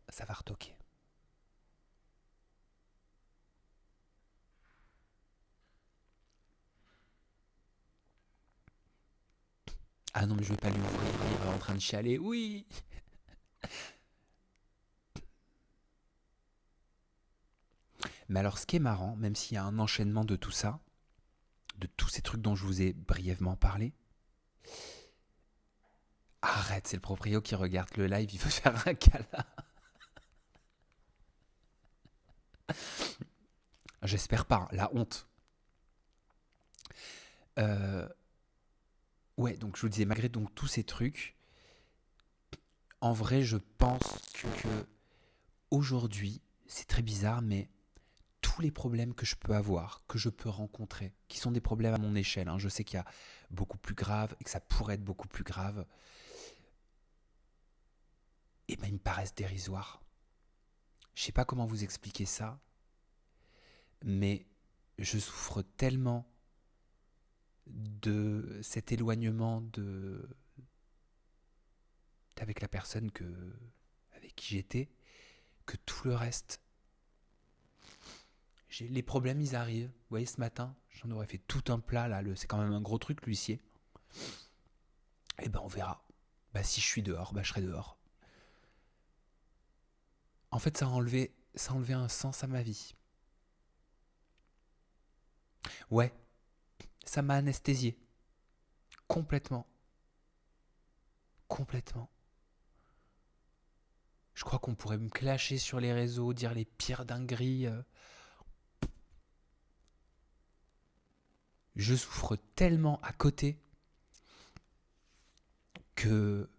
Ça va retoquer. Ah non, mais je vais pas lui ouvrir, il est en train de chialer. Oui. Mais alors, ce qui est marrant, même s'il y a un enchaînement de tout ça, de tous ces trucs dont je vous ai brièvement parlé, arrête, c'est le proprio qui regarde le live, il veut faire un câlin. J'espère pas, la honte. Ouais, donc je vous disais, malgré donc tous ces trucs, En vrai, je pense que aujourd'hui, c'est très bizarre, mais tous les problèmes que je peux avoir, que je peux rencontrer, qui sont des problèmes à mon échelle, hein, je sais qu'il y a beaucoup plus grave et que ça pourrait être beaucoup plus grave, et ben ils me paraissent dérisoires. Je sais pas comment vous expliquer ça, mais je souffre tellement de cet éloignement avec la personne avec qui j'étais, que tout le reste, les problèmes ils arrivent. Vous voyez, ce matin, j'en aurais fait tout un plat là, c'est quand même un gros truc l'huissier. Et ben on verra. Bah si je suis dehors, bah je serai dehors. En fait, ça a enlevé un sens à ma vie. Ouais, ça m'a anesthésié. Complètement. Complètement. Je crois qu'on pourrait me clasher sur les réseaux, dire les pires dingueries. Je souffre tellement à côté que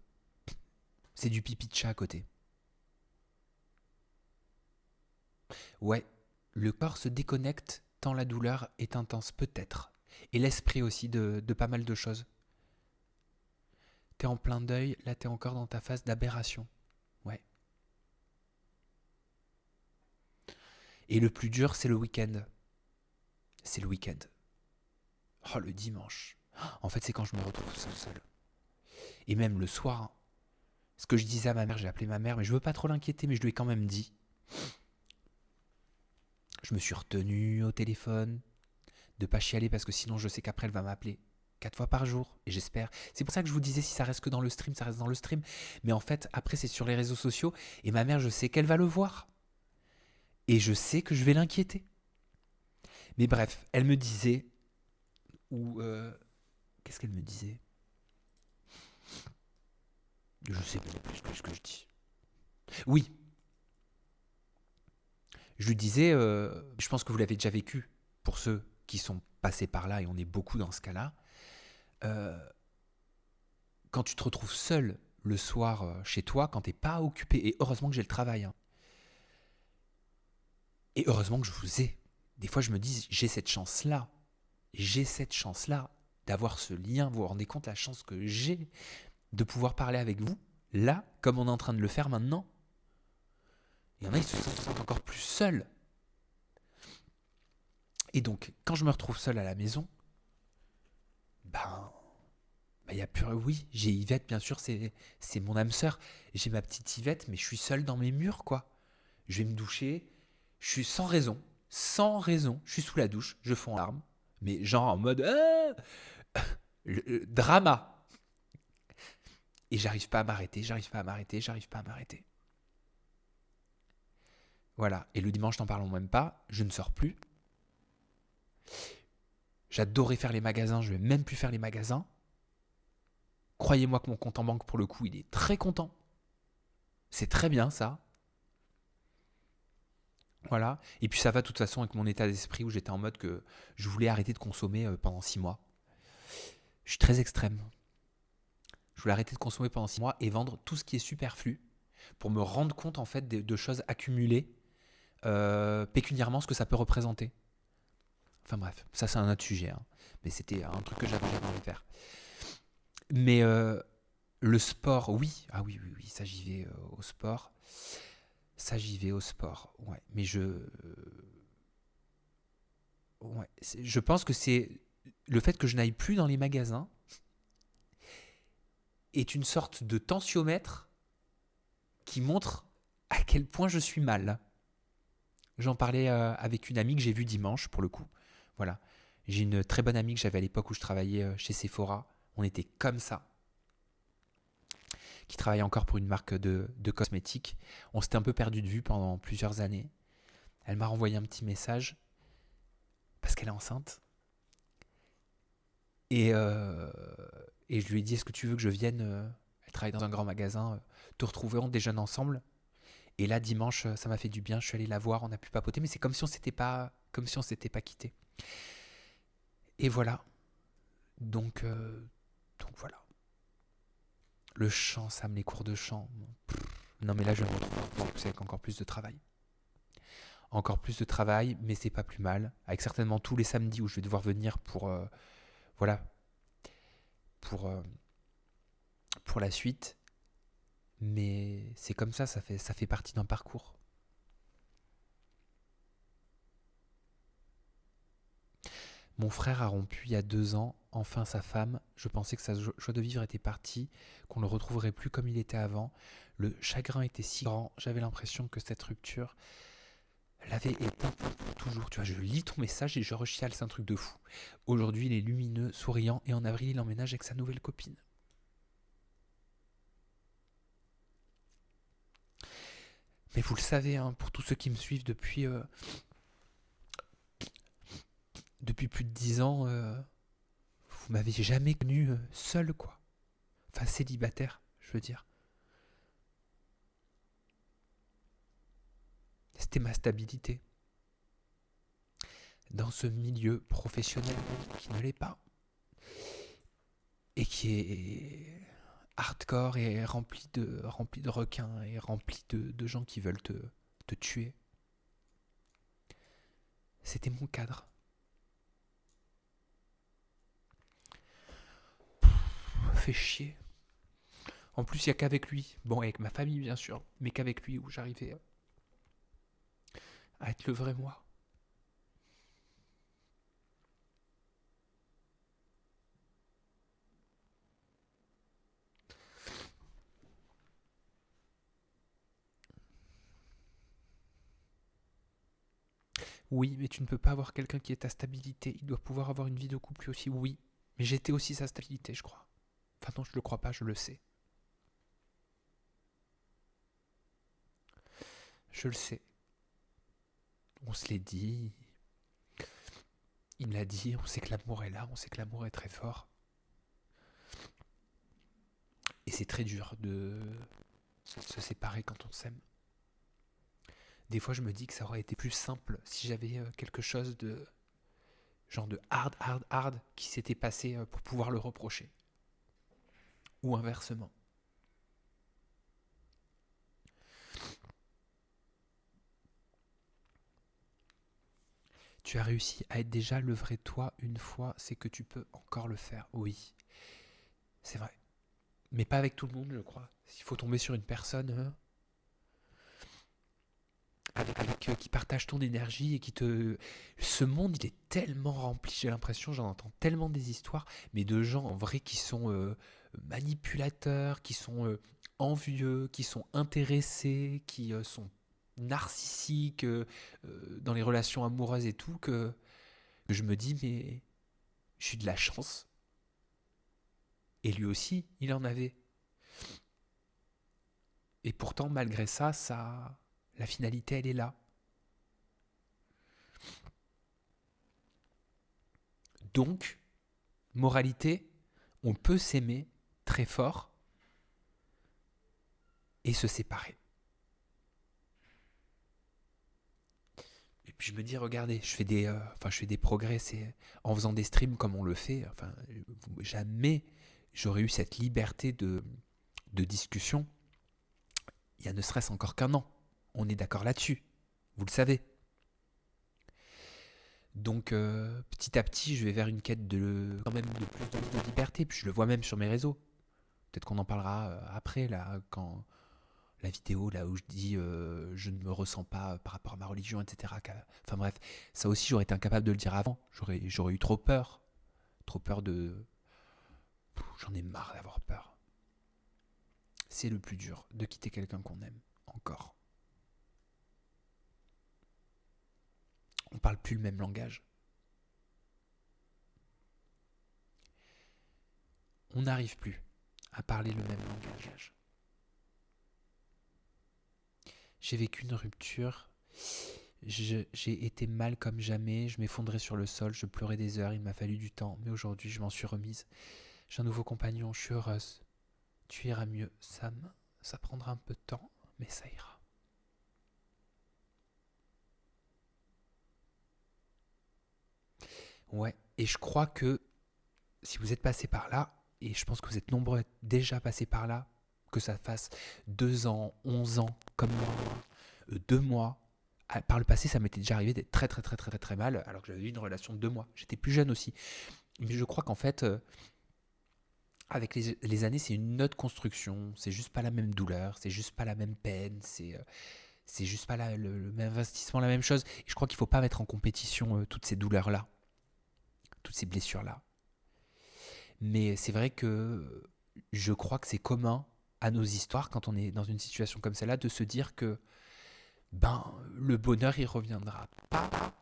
c'est du pipi de chat à côté. Ouais, le corps se déconnecte tant la douleur est intense peut-être. Et l'esprit aussi de pas mal de choses. T'es en plein deuil, là t'es encore dans ta phase d'aberration. Ouais. Et le plus dur, c'est le week-end. C'est le week-end. Oh, le dimanche. En fait, c'est quand je me retrouve seul. Et même le soir, hein. Ce que je disais à ma mère, j'ai appelé ma mère, mais je veux pas trop l'inquiéter, mais je lui ai quand même dit. Je me suis retenu au téléphone, de pas chialer parce que sinon je sais qu'après elle va m'appeler 4 fois par jour, et j'espère. C'est pour ça que je vous disais, si ça reste que dans le stream, ça reste dans le stream. Mais en fait, après, c'est sur les réseaux sociaux, et ma mère, je sais qu'elle va le voir. Et je sais que je vais l'inquiéter. Mais bref, elle me disait, ou qu'est-ce qu'elle me disait? Je sais plus ce que je dis. Oui, je lui disais, je pense que vous l'avez déjà vécu, pour ceux qui sont passés par là, et on est beaucoup dans ce cas-là, euh, quand tu te retrouves seul le soir chez toi, quand t'es pas occupé, et heureusement que j'ai le travail, hein, et heureusement que je vous ai. Des fois, je me dis, j'ai cette chance-là d'avoir ce lien. Vous vous rendez compte la chance que j'ai de pouvoir parler avec vous, là, comme on est en train de le faire maintenant. Il y en a, ils se sentent encore plus seuls. Et donc, quand je me retrouve seul à la maison, ben, il y a plus. Oui, j'ai Yvette, bien sûr, c'est mon âme sœur. J'ai ma petite Yvette, mais je suis seul dans mes murs, quoi. Je vais me doucher, je suis sans raison, je suis sous la douche, je fonds en larmes, mais genre en mode drama. Et j'arrive pas à m'arrêter, j'arrive pas à m'arrêter, j'arrive pas à m'arrêter. Voilà. Et le dimanche, n'en parlons même pas, je ne sors plus. J'adorais faire les magasins, je vais même plus faire les magasins. Croyez-moi que mon compte en banque, pour le coup, il est très content. C'est très bien ça. Voilà. Et puis ça va de toute façon avec mon état d'esprit où j'étais en mode que je voulais arrêter de consommer pendant 6 mois. Je suis très extrême. Je voulais arrêter de consommer pendant 6 mois et vendre tout ce qui est superflu pour me rendre compte en fait de choses accumulées, pécuniairement ce que ça peut représenter. Enfin bref, ça c'est un autre sujet, hein. Mais c'était un truc que j'avais envie de faire. Mais le sport, oui. Ah oui, oui, oui, ça j'y vais au sport. Ça j'y vais au sport, ouais. Mais ouais, je pense que c'est le fait que je n'aille plus dans les magasins est une sorte de tensiomètre qui montre à quel point je suis mal. J'en parlais avec une amie que j'ai vue dimanche, pour le coup. Voilà. J'ai une très bonne amie que j'avais à l'époque où je travaillais chez Sephora. On était comme ça. Qui travaillait encore pour une marque de cosmétiques. On s'était un peu perdu de vue pendant plusieurs années. Elle m'a renvoyé un petit message parce qu'elle est enceinte. Et, euh, et je lui ai dit, est-ce que tu veux que je vienne elle travaille dans un grand magasin, te retrouver, on déjeune ensemble. Et là, dimanche, ça m'a fait du bien. Je suis allé la voir, on a pu papoter, mais c'est comme si on s'était pas quitté. Et voilà. Donc voilà. Le chant, Sam, les cours de chant. Non, mais là, je vais me retrouver avec encore plus de travail. Encore plus de travail, mais c'est pas plus mal. Avec certainement tous les samedis où je vais devoir venir voilà, pour, euh, pour la suite. Mais c'est comme ça fait partie d'un parcours. Mon frère a rompu il y a 2 ans, enfin sa femme. Je pensais que sa joie de vivre était partie, qu'on ne le retrouverait plus comme il était avant. Le chagrin était si grand, j'avais l'impression que cette rupture l'avait éteint pour toujours. Tu vois, je lis ton message et je rechiale, c'est un truc de fou. Aujourd'hui, il est lumineux, souriant, et en avril, il emménage avec sa nouvelle copine. Mais vous le savez, hein, pour tous ceux qui me suivent depuis plus de 10 ans, vous m'avez jamais connu seul, quoi. Enfin, célibataire, je veux dire. C'était ma stabilité. Dans ce milieu professionnel qui ne l'est pas. Et qui est hardcore et rempli de requins et rempli de gens qui veulent te tuer. C'était mon cadre. Fait chier. En plus, il n'y a qu'avec lui, bon, avec ma famille bien sûr, mais qu'avec lui où j'arrivais à être le vrai moi. Oui, mais tu ne peux pas avoir quelqu'un qui est ta stabilité. Il doit pouvoir avoir une vie de couple aussi, oui. Mais j'étais aussi sa stabilité, je crois. Enfin non, je le crois pas, je le sais. Je le sais. On se l'est dit. Il me l'a dit, on sait que l'amour est là, on sait que l'amour est très fort. Et c'est très dur de se séparer quand on s'aime. Des fois, je me dis que ça aurait été plus simple si j'avais quelque chose de genre de hard qui s'était passé pour pouvoir le reprocher. Ou inversement. Tu as réussi à être déjà le vrai toi une fois, c'est que tu peux encore le faire. Oui, c'est vrai. Mais pas avec tout le monde, je crois. Il faut tomber sur une personne qui partage ton énergie et qui te... Ce monde, il est tellement rempli, j'ai l'impression, j'en entends tellement des histoires, mais de gens en vrai qui sont manipulateurs, qui sont envieux, qui sont intéressés, qui sont narcissiques dans les relations amoureuses et tout, que je me dis, mais j'ai eu de la chance. Et lui aussi, il en avait. Et pourtant, malgré ça, la finalité, elle est là. Donc, moralité, on peut s'aimer très fort et se séparer. Et puis je me dis, regardez, je fais des progrès, c'est en faisant des streams comme on le fait. Enfin, jamais j'aurais eu cette liberté de discussion. Il y a ne serait-ce encore qu'un an. On est d'accord là-dessus. Vous le savez. Donc petit à petit, je vais vers une quête quand même de plus de liberté. Puis je le vois même sur mes réseaux. Peut-être qu'on en parlera après, là, quand la vidéo là où je dis je ne me ressens pas par rapport à ma religion, etc. Enfin bref, ça aussi j'aurais été incapable de le dire avant. J'aurais eu trop peur. Trop peur de... J'en ai marre d'avoir peur. C'est le plus dur, de quitter quelqu'un qu'on aime. Encore. On parle plus le même langage. On n'arrive plus à parler le même langage. J'ai vécu une rupture. J'ai été mal comme jamais. Je m'effondrais sur le sol. Je pleurais des heures. Il m'a fallu du temps. Mais aujourd'hui, je m'en suis remise. J'ai un nouveau compagnon. Je suis heureuse. Tu iras mieux, Sam. Ça prendra un peu de temps, mais ça ira. Ouais. Et je crois que si vous êtes passé par là, et je pense que vous êtes nombreux à être déjà passés par là, que ça fasse 2 ans, 11 ans, comme moi, 2 mois. Par le passé, ça m'était déjà arrivé d'être très très très très très très mal, alors que j'avais eu une relation de 2 mois. J'étais plus jeune aussi. Mais je crois qu'en fait, avec les années, c'est une autre construction. C'est juste pas la même douleur, c'est juste pas la même peine, c'est juste pas le même investissement, la même chose. Et je crois qu'il faut pas mettre en compétition toutes ces douleurs-là, toutes ces blessures-là. Mais c'est vrai que je crois que c'est commun à nos histoires quand on est dans une situation comme celle-là de se dire que ben le bonheur il reviendra pas,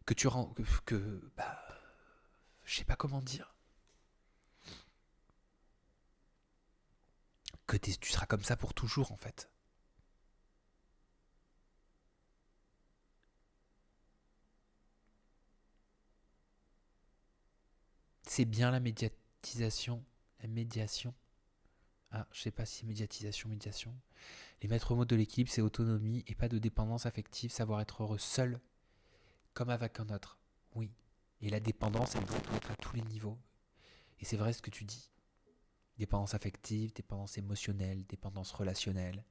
que tu rends bah, je sais pas comment dire, que tu seras comme ça pour toujours en fait. C'est bien la médiatisation, la médiation. Ah, je sais pas si c'est médiatisation, médiation. Les maîtres mots de l'équilibre, c'est autonomie et pas de dépendance affective, savoir être heureux seul, comme avec un autre. Oui. Et la dépendance, elle doit être à tous les niveaux. Et c'est vrai ce que tu dis. Dépendance affective, dépendance émotionnelle, dépendance relationnelle.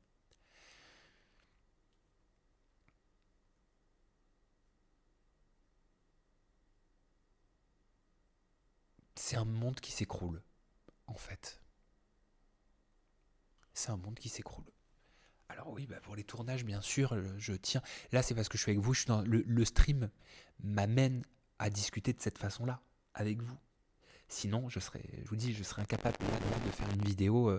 C'est un monde qui s'écroule, en fait. C'est un monde qui s'écroule. Alors oui, bah pour les tournages, bien sûr, je tiens. Là, c'est parce que je suis avec vous. Je suis dans le stream m'amène à discuter de cette façon-là, avec vous. Sinon, je vous dis, je serais incapable de faire une vidéo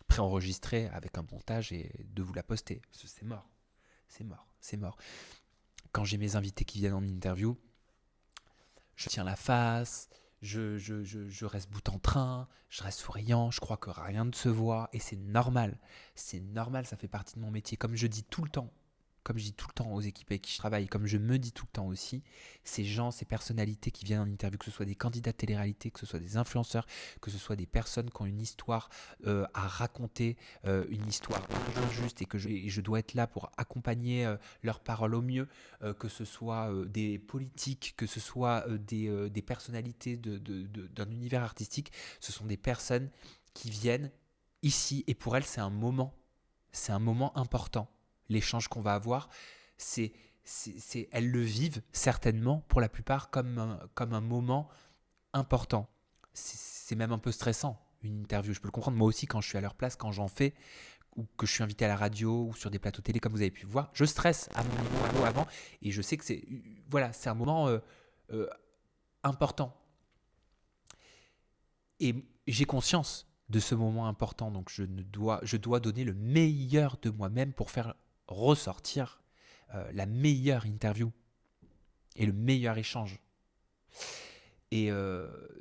préenregistrée avec un montage et de vous la poster. C'est mort. C'est mort. C'est mort. Quand j'ai mes invités qui viennent en interview, je tiens la face, je reste bout en train, je reste souriant, je crois que rien ne se voit et c'est normal. C'est normal, ça fait partie de mon métier. Comme je dis tout le temps, comme je dis tout le temps aux équipes avec qui je travaille, comme je me dis tout le temps aussi, ces gens, ces personnalités qui viennent en interview, que ce soit des candidats de télé-réalité, que ce soit des influenceurs, que ce soit des personnes qui ont une histoire à raconter, une histoire injuste et je dois être là pour accompagner leurs paroles au mieux, que ce soit des politiques, que ce soit des personnalités d'un univers artistique, ce sont des personnes qui viennent ici et pour elles c'est un moment important. L'échange qu'on va avoir, c'est, elles le vivent certainement pour la plupart comme un moment important. C'est même un peu stressant une interview, je peux le comprendre. Moi aussi, quand je suis à leur place, quand j'en fais, ou que je suis invité à la radio ou sur des plateaux télé, comme vous avez pu voir, je stresse à mon niveau avant et je sais que c'est un moment euh, important. Et j'ai conscience de ce moment important, donc je dois donner le meilleur de moi-même pour faire ressortir la meilleure interview et le meilleur échange. Et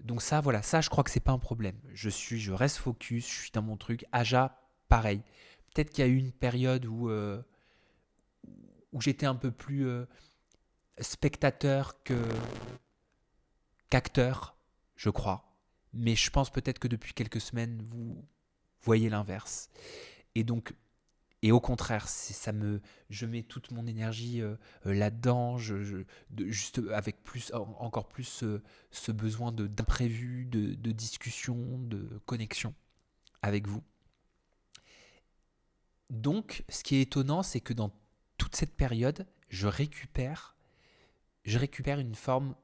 donc ça, voilà, ça je crois que c'est pas un problème. Je reste focus, je suis dans mon truc. Aja, pareil. Peut-être qu'il y a eu une période où j'étais un peu plus spectateur qu'acteur, je crois. Mais je pense peut-être que depuis quelques semaines, vous voyez l'inverse. Et donc, et au contraire, je mets toute mon énergie là-dedans, juste avec encore plus ce besoin d'imprévu, de discussion, de connexion avec vous. Donc, ce qui est étonnant, c'est que dans toute cette période, je récupère une forme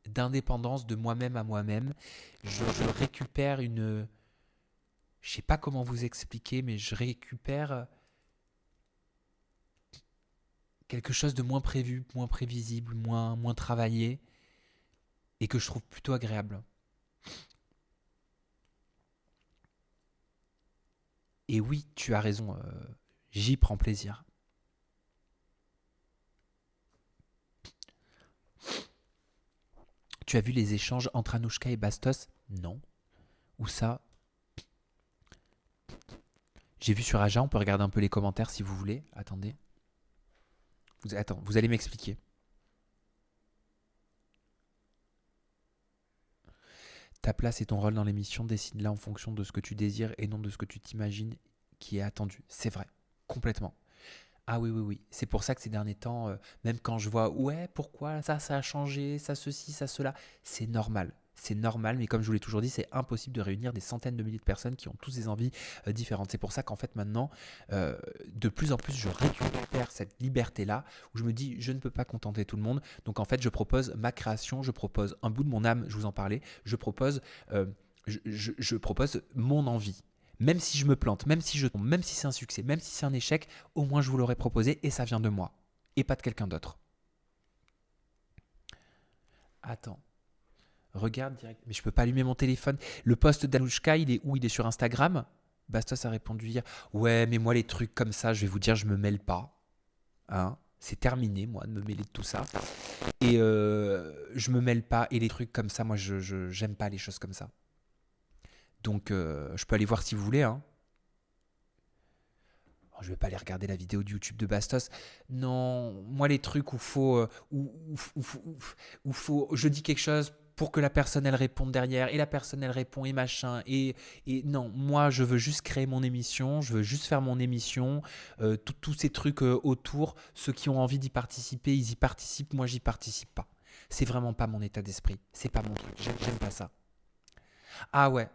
d'indépendance de moi-même à moi-même. Je récupère je sais pas comment vous expliquer, mais je récupère quelque chose de moins prévu, moins prévisible, moins travaillé, et que je trouve plutôt agréable. Et oui, tu as raison, j'y prends plaisir. Tu as vu les échanges entre Anouchka et Bastos? Non. Où ça? J'ai vu sur Aja, on peut regarder un peu les commentaires si vous voulez. Attendez. Vous allez m'expliquer. Ta place et ton rôle dans l'émission, décide-la en fonction de ce que tu désires et non de ce que tu t'imagines qui est attendu. C'est vrai, complètement. Ah oui, oui, oui. C'est pour ça que ces derniers temps, même quand je vois, ouais, pourquoi ça a changé, ça ceci, ça cela, c'est normal. c'est normal, mais comme je vous l'ai toujours dit, c'est impossible de réunir des centaines de milliers de personnes qui ont tous des envies différentes. C'est pour ça qu'en fait maintenant, de plus en plus, je récupère cette liberté-là, où je me dis, je ne peux pas contenter tout le monde. Donc en fait, je propose ma création, je propose un bout de mon âme, je vous en parlais, je propose, je propose mon envie. Même si je me plante, même si je tombe, même si c'est un succès, même si c'est un échec, au moins je vous l'aurais proposé et ça vient de moi, et pas de quelqu'un d'autre. Attends. Regarde direct. Mais je peux pas allumer mon téléphone. Le post d'Anouchka, il est où? Il est sur Instagram? Bastos a répondu hier. Ouais, mais moi, les trucs comme ça, je vais vous dire, je me mêle pas. Hein, c'est terminé, moi, de me mêler de tout ça. Et je me mêle pas. Et les trucs comme ça, moi, j'aime pas les choses comme ça. Donc, je peux aller voir si vous voulez. Hein. Oh, je vais pas aller regarder la vidéo de YouTube de Bastos. Non, moi, les trucs où faut, je dis quelque chose pour que la personne elle réponde derrière et la personne elle répond et machin et non, moi je veux juste créer mon émission, je veux juste faire mon émission, tous ces trucs autour, ceux qui ont envie d'y participer, ils y participent, moi j'y participe pas. C'est vraiment pas mon état d'esprit, c'est pas mon truc, j'aime pas ça. Ah ouais.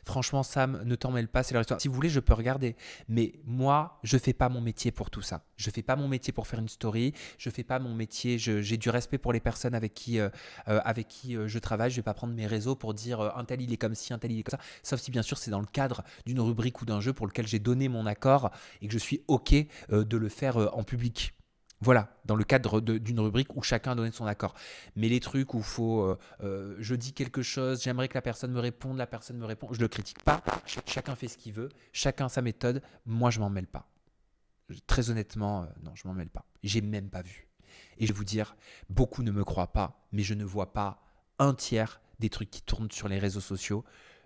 Franchement, Sam, ne t'en mêle pas, c'est leur histoire. Si vous voulez, je peux regarder. Mais moi, je fais pas mon métier pour tout ça. Je fais pas mon métier pour faire une story. Je fais pas mon métier. J'ai du respect pour les personnes avec qui je travaille. Je vais pas prendre mes réseaux pour dire un tel il est comme ci, un tel il est comme ça. Sauf si bien sûr c'est dans le cadre d'une rubrique ou d'un jeu pour lequel j'ai donné mon accord et que je suis OK de le faire en public. Voilà, dans le cadre d'une rubrique où chacun a donné son accord. Mais les trucs où je dis quelque chose, j'aimerais que la personne me répond, je le critique pas. Chacun fait ce qu'il veut, chacun sa méthode. Moi, je m'en mêle pas. Très honnêtement, non, je m'en mêle pas. J'ai même pas vu. Et je vais vous dire, beaucoup ne me croient pas, mais je ne vois pas un tiers des trucs qui tournent sur les réseaux sociaux.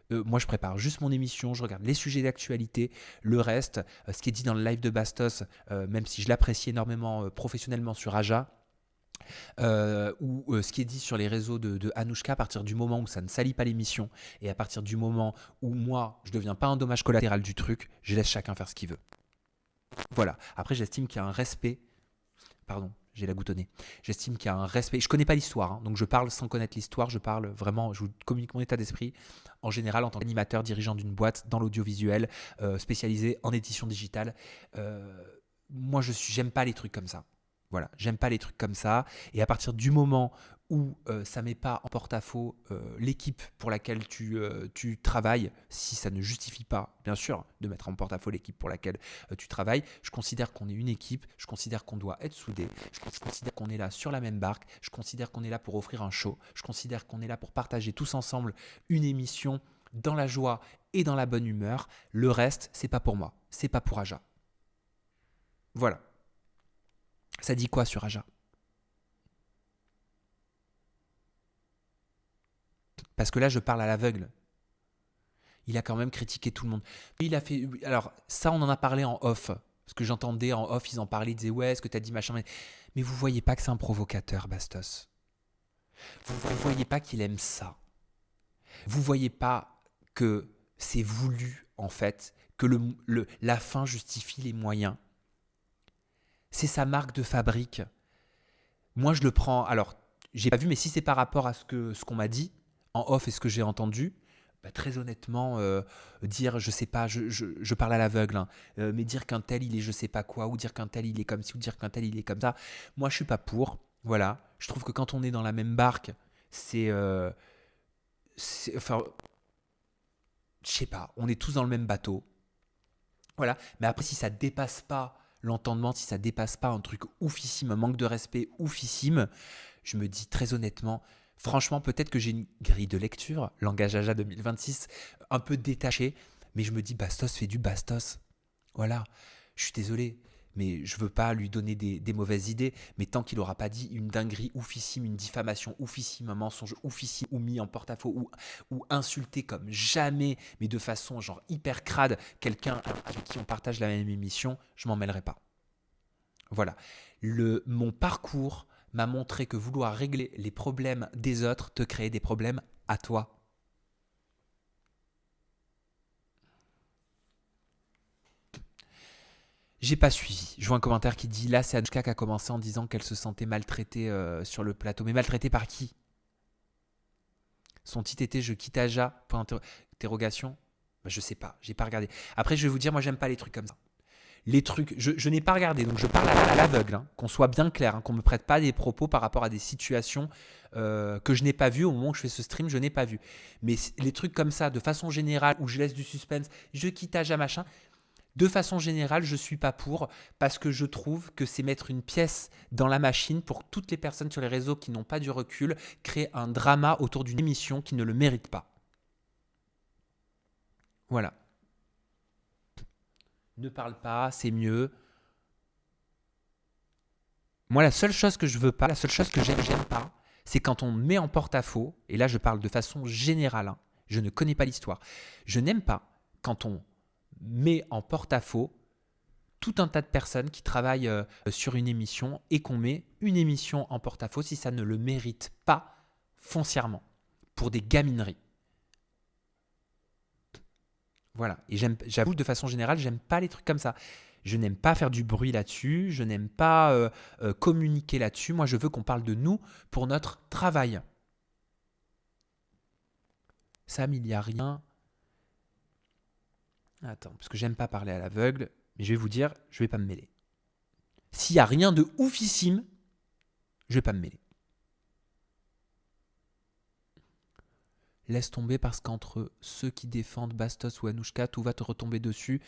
Moi, je prépare juste mon émission, je regarde les sujets d'actualité, le reste, ce qui est dit dans le live de Bastos, même si je l'apprécie énormément professionnellement sur Aja, ou ce qui est dit sur les réseaux de Anouchka, à partir du moment où ça ne salit pas l'émission, et à partir du moment où moi, je ne deviens pas un dommage collatéral du truc, je laisse chacun faire ce qu'il veut. Voilà. Après, j'estime qu'il y a un respect. Pardon, j'ai la goutte au nez. J'estime qu'il y a un respect. Je connais pas l'histoire, hein, donc je parle sans connaître l'histoire. Je parle vraiment, je vous communique mon état d'esprit. En général, en tant qu'animateur, dirigeant d'une boîte dans l'audiovisuel, spécialisé en édition digitale, moi, j'aime pas les trucs comme ça. Voilà, j'aime pas les trucs comme ça. Et à partir du moment où ça met pas en porte-à-faux l'équipe pour laquelle tu travailles, si ça ne justifie pas, bien sûr, de mettre en porte-à-faux l'équipe pour laquelle tu travailles, je considère qu'on est une équipe, je considère qu'on doit être soudés, je considère qu'on est là sur la même barque, je considère qu'on est là pour offrir un show, je considère qu'on est là pour partager tous ensemble une émission dans la joie et dans la bonne humeur. Le reste, c'est pas pour moi, c'est pas pour Aja. Voilà. Ça dit quoi sur Aja? Parce que là, je parle à l'aveugle. Il a quand même critiqué tout le monde. Il a fait. Alors, ça, on en a parlé en off. Parce que j'entendais en off, ils en parlaient, ils disaient ouais, est-ce que t'as dit machin. Mais vous voyez pas que c'est un provocateur, Bastos. Vous voyez pas qu'il aime ça. Vous voyez pas que c'est voulu, en fait, que la fin justifie les moyens. C'est sa marque de fabrique. Moi, je le prends. Alors, j'ai pas vu, mais si c'est par rapport à ce qu'on m'a dit en off et ce que j'ai entendu, bah, très honnêtement, dire, je sais pas, je parle à l'aveugle, hein, mais dire qu'un tel il est je sais pas quoi, ou dire qu'un tel il est comme ci, ou dire qu'un tel il est comme ça, moi je suis pas pour. Voilà, je trouve que quand on est dans la même barque, c'est, enfin, je sais pas, on est tous dans le même bateau. Voilà, mais après si ça dépasse pas l'entendement, si ça dépasse pas un truc oufissime, un manque de respect oufissime, je me dis très honnêtement, franchement, peut-être que j'ai une grille de lecture, langage Aja 2026, un peu détachée, mais je me dis Bastos fait du Bastos. Voilà, je suis désolé, mais je veux pas lui donner des mauvaises idées, mais tant qu'il aura pas dit une dinguerie oufissime, une diffamation oufissime, un mensonge oufissime, ou mis en porte-à-faux, ou insulté comme jamais, mais de façon genre hyper crade, quelqu'un avec qui on partage la même émission, je m'en mêlerai pas. Voilà. Mon parcours m'a montré que vouloir régler les problèmes des autres te crée des problèmes à toi. J'ai pas suivi. Je vois un commentaire qui dit là, c'est Anouchka qui a commencé en disant qu'elle se sentait maltraitée sur le plateau. Mais maltraitée par qui? Son titre était Je quitte Aja, point d'interrogation. Bah, je sais pas, j'ai pas regardé. Après, je vais vous dire, moi, j'aime pas les trucs comme ça. Les trucs, je n'ai pas regardé, donc je parle à l'aveugle, hein, qu'on soit bien clair, hein, qu'on ne me prête pas des propos par rapport à des situations que je n'ai pas vues au moment où je fais ce stream, je n'ai pas vu. Mais les trucs comme ça, de façon générale, où je laisse du suspense, je quitte Aja, machin, de façon générale, je ne suis pas pour, parce que je trouve que c'est mettre une pièce dans la machine pour toutes les personnes sur les réseaux qui n'ont pas du recul, créer un drama autour d'une émission qui ne le mérite pas. Voilà. Ne parle pas, c'est mieux. Moi, la seule chose que je veux pas, la seule chose que j'aime pas, c'est quand on met en porte-à-faux, et là je parle de façon générale, hein, je ne connais pas l'histoire, je n'aime pas quand on met en porte-à-faux tout un tas de personnes qui travaillent sur une émission et qu'on met une émission en porte-à-faux si ça ne le mérite pas foncièrement, pour des gamineries. Voilà, et j'avoue de façon générale, j'aime pas les trucs comme ça. Je n'aime pas faire du bruit là-dessus, je n'aime pas communiquer là-dessus. Moi, je veux qu'on parle de nous pour notre travail. Sam, il n'y a rien. Attends, parce que j'aime pas parler à l'aveugle, mais je vais vous dire, je vais pas me mêler. S'il n'y a rien de oufissime, je vais pas me mêler. Laisse tomber parce qu'entre ceux qui défendent Bastos ou Anouchka, tout va te retomber dessus.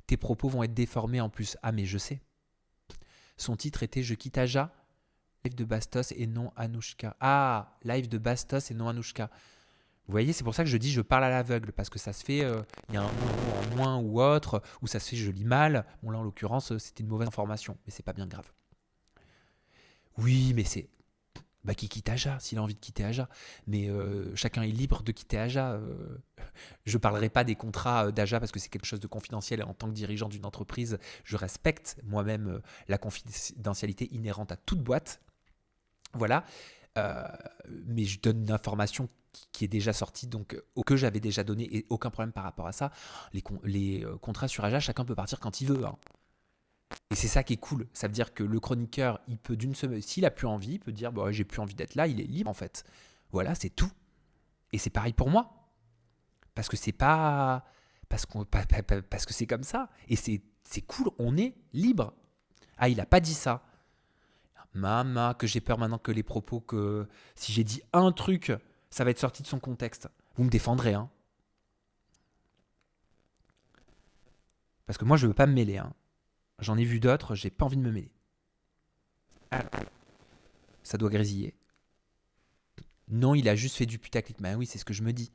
Tes propos vont être déformés en plus. Ah mais je sais. Son titre était Je quitte Aja, live de Bastos et non Anouchka. Ah, live de Bastos et non Anouchka. Vous voyez, c'est pour ça que je dis je parle à l'aveugle, parce que ça se fait, il y a un mot en moins ou autre, ou ça se fait je lis mal. Bon là en l'occurrence, c'était une mauvaise information, mais c'est pas bien grave. Oui, mais c'est... Bah qui quitte Aja, s'il a envie de quitter Aja. Mais chacun est libre de quitter Aja. Je ne parlerai pas des contrats d'Aja parce que c'est quelque chose de confidentiel et en tant que dirigeant d'une entreprise, je respecte moi-même la confidentialité inhérente à toute boîte. Voilà. Mais je donne une information qui est déjà sortie, donc que j'avais déjà donné et aucun problème par rapport à ça. Les contrats sur Aja, chacun peut partir quand il veut. Hein. Et c'est ça qui est cool. Ça veut dire que le chroniqueur, il peut d'une semaine, s'il a plus envie, il peut dire bah, j'ai plus envie d'être là, il est libre en fait. Voilà, c'est tout. Et c'est pareil pour moi. Parce que c'est pas. Parce que c'est comme ça. Et c'est cool, on est libre. Ah, il a pas dit ça. Maman, que j'ai peur maintenant que les propos, que si j'ai dit un truc, ça va être sorti de son contexte. Vous me défendrez, hein. Parce que moi, je veux pas me mêler, hein. J'en ai vu d'autres, j'ai pas envie de me mêler. Alors, ça doit grésiller. Non, il a juste fait du putaclic. Ben oui, c'est ce que je me dis.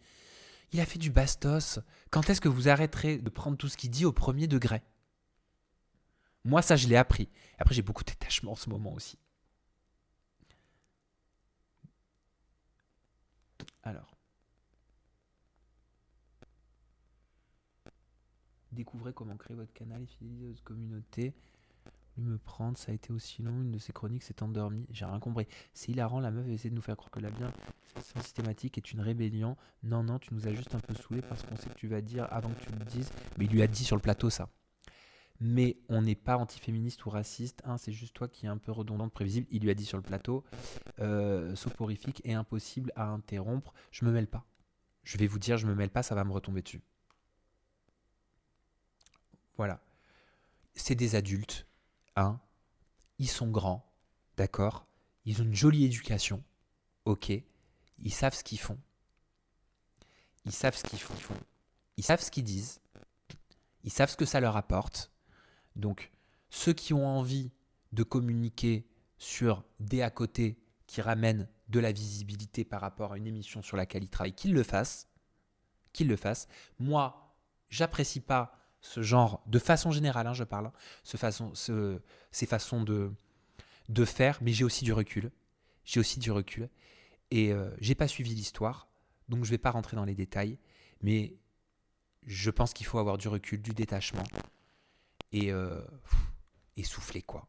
Il a fait du bastos. Quand est-ce que vous arrêterez de prendre tout ce qu'il dit au premier degré? Moi, ça, je l'ai appris. Après, j'ai beaucoup de détachement en ce moment aussi. Alors. Découvrez comment créer votre canal et fidéliser votre communauté. Lui me prendre, ça a été aussi long, une de ses chroniques s'est endormie. J'ai rien compris. C'est hilarant, la meuf essaie de nous faire croire que la bien systématique est une rébellion. Non, non, tu nous as juste un peu saoulé parce qu'on sait que tu vas dire avant que tu le dises. Mais il lui a dit sur le plateau ça. Mais on n'est pas antiféministe ou raciste, hein, c'est juste toi qui es un peu redondante, prévisible. Il lui a dit sur le plateau, soporifique et impossible à interrompre. Je me mêle pas. Je vais vous dire, je me mêle pas, ça va me retomber dessus. Voilà. C'est des adultes. Hein, ils sont grands, d'accord. Ils ont une jolie éducation, ok. Ils savent ce qu'ils font. Ils savent ce qu'ils font. Ils savent ce qu'ils disent. Ils savent ce que ça leur apporte. Donc, ceux qui ont envie de communiquer sur des à côté qui ramènent de la visibilité par rapport à une émission sur laquelle ils travaillent, qu'ils le fassent. Qu'ils le fassent. Moi, j'apprécie pas ce genre, de façon générale, hein, je parle, ces façons de faire, mais j'ai aussi du recul. J'ai aussi du recul. Et j'ai pas suivi l'histoire, donc je vais pas rentrer dans les détails, mais je pense qu'il faut avoir du recul, du détachement, et souffler, quoi.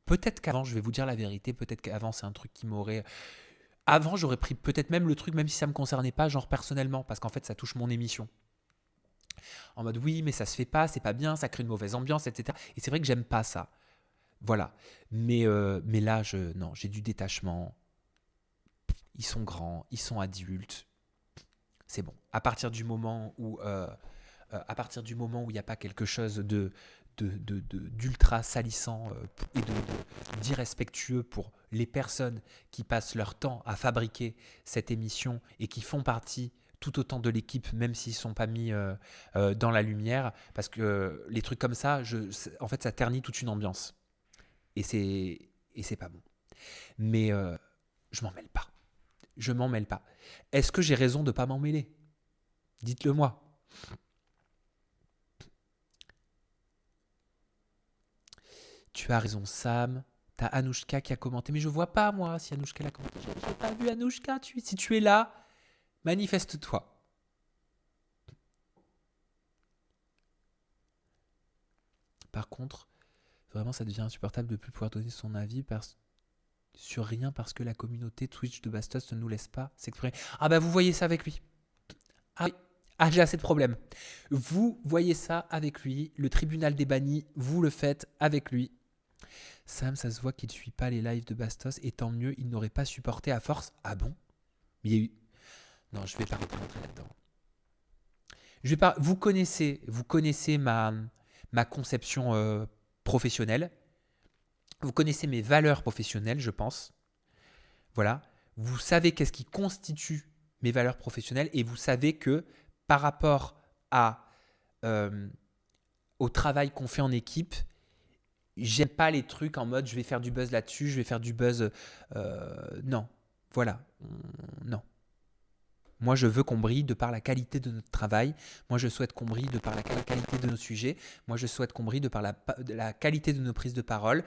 Peut-être qu'avant, je vais vous dire la vérité, peut-être qu'avant, c'est un truc qui m'aurait... Avant, j'aurais pris peut-être même le truc, même si ça me concernait pas, genre personnellement, parce qu'en fait, ça touche mon émission. En mode oui, mais ça se fait pas, c'est pas bien, ça crée une mauvaise ambiance, etc. Et c'est vrai que j'aime pas ça. Voilà. Mais là, non, j'ai du détachement. Ils sont grands, ils sont adultes. C'est bon. À partir du moment où il n'y a pas quelque chose d'ultra salissant et d'irrespectueux pour les personnes qui passent leur temps à fabriquer cette émission et qui font partie tout autant de l'équipe, même s'ils ne sont pas mis dans la lumière, parce que les trucs comme ça, en fait, ça ternit toute une ambiance. Et c'est pas bon. Mais je m'en mêle pas. Je m'en mêle pas. Est-ce que j'ai raison de ne pas m'en mêler ? Dites-le moi. Tu as raison, Sam. T'as Anouchka qui a commenté. Mais je vois pas, moi, si Anouchka l'a commenté. J'ai pas vu Anouchka. Si tu es là, manifeste-toi. Par contre, vraiment, ça devient insupportable de ne plus pouvoir donner son avis sur rien parce que la communauté Twitch de Bastos ne nous laisse pas s'exprimer. Ah bah vous voyez ça avec lui. Ah oui. Ah, j'ai assez de problèmes. Vous voyez ça avec lui. Le tribunal des bannis, vous le faites avec lui. Sam, ça se voit qu'il ne suit pas les lives de Bastos et tant mieux, il n'aurait pas supporté à force. Ah bon ? Il y a eu... Non, je ne vais pas rentrer là-dedans. Vous connaissez ma conception professionnelle. Vous connaissez mes valeurs professionnelles, je pense. Voilà. Vous savez qu'est-ce qui constitue mes valeurs professionnelles et vous savez que par rapport au travail qu'on fait en équipe, j'aime pas les trucs en mode je vais faire du buzz là-dessus, je vais faire du buzz. Non. Voilà. Non. Moi, je veux qu'on brille de par la qualité de notre travail. Moi, je souhaite qu'on brille de par la qualité de nos sujets. Moi, je souhaite qu'on brille de par la qualité de nos prises de parole.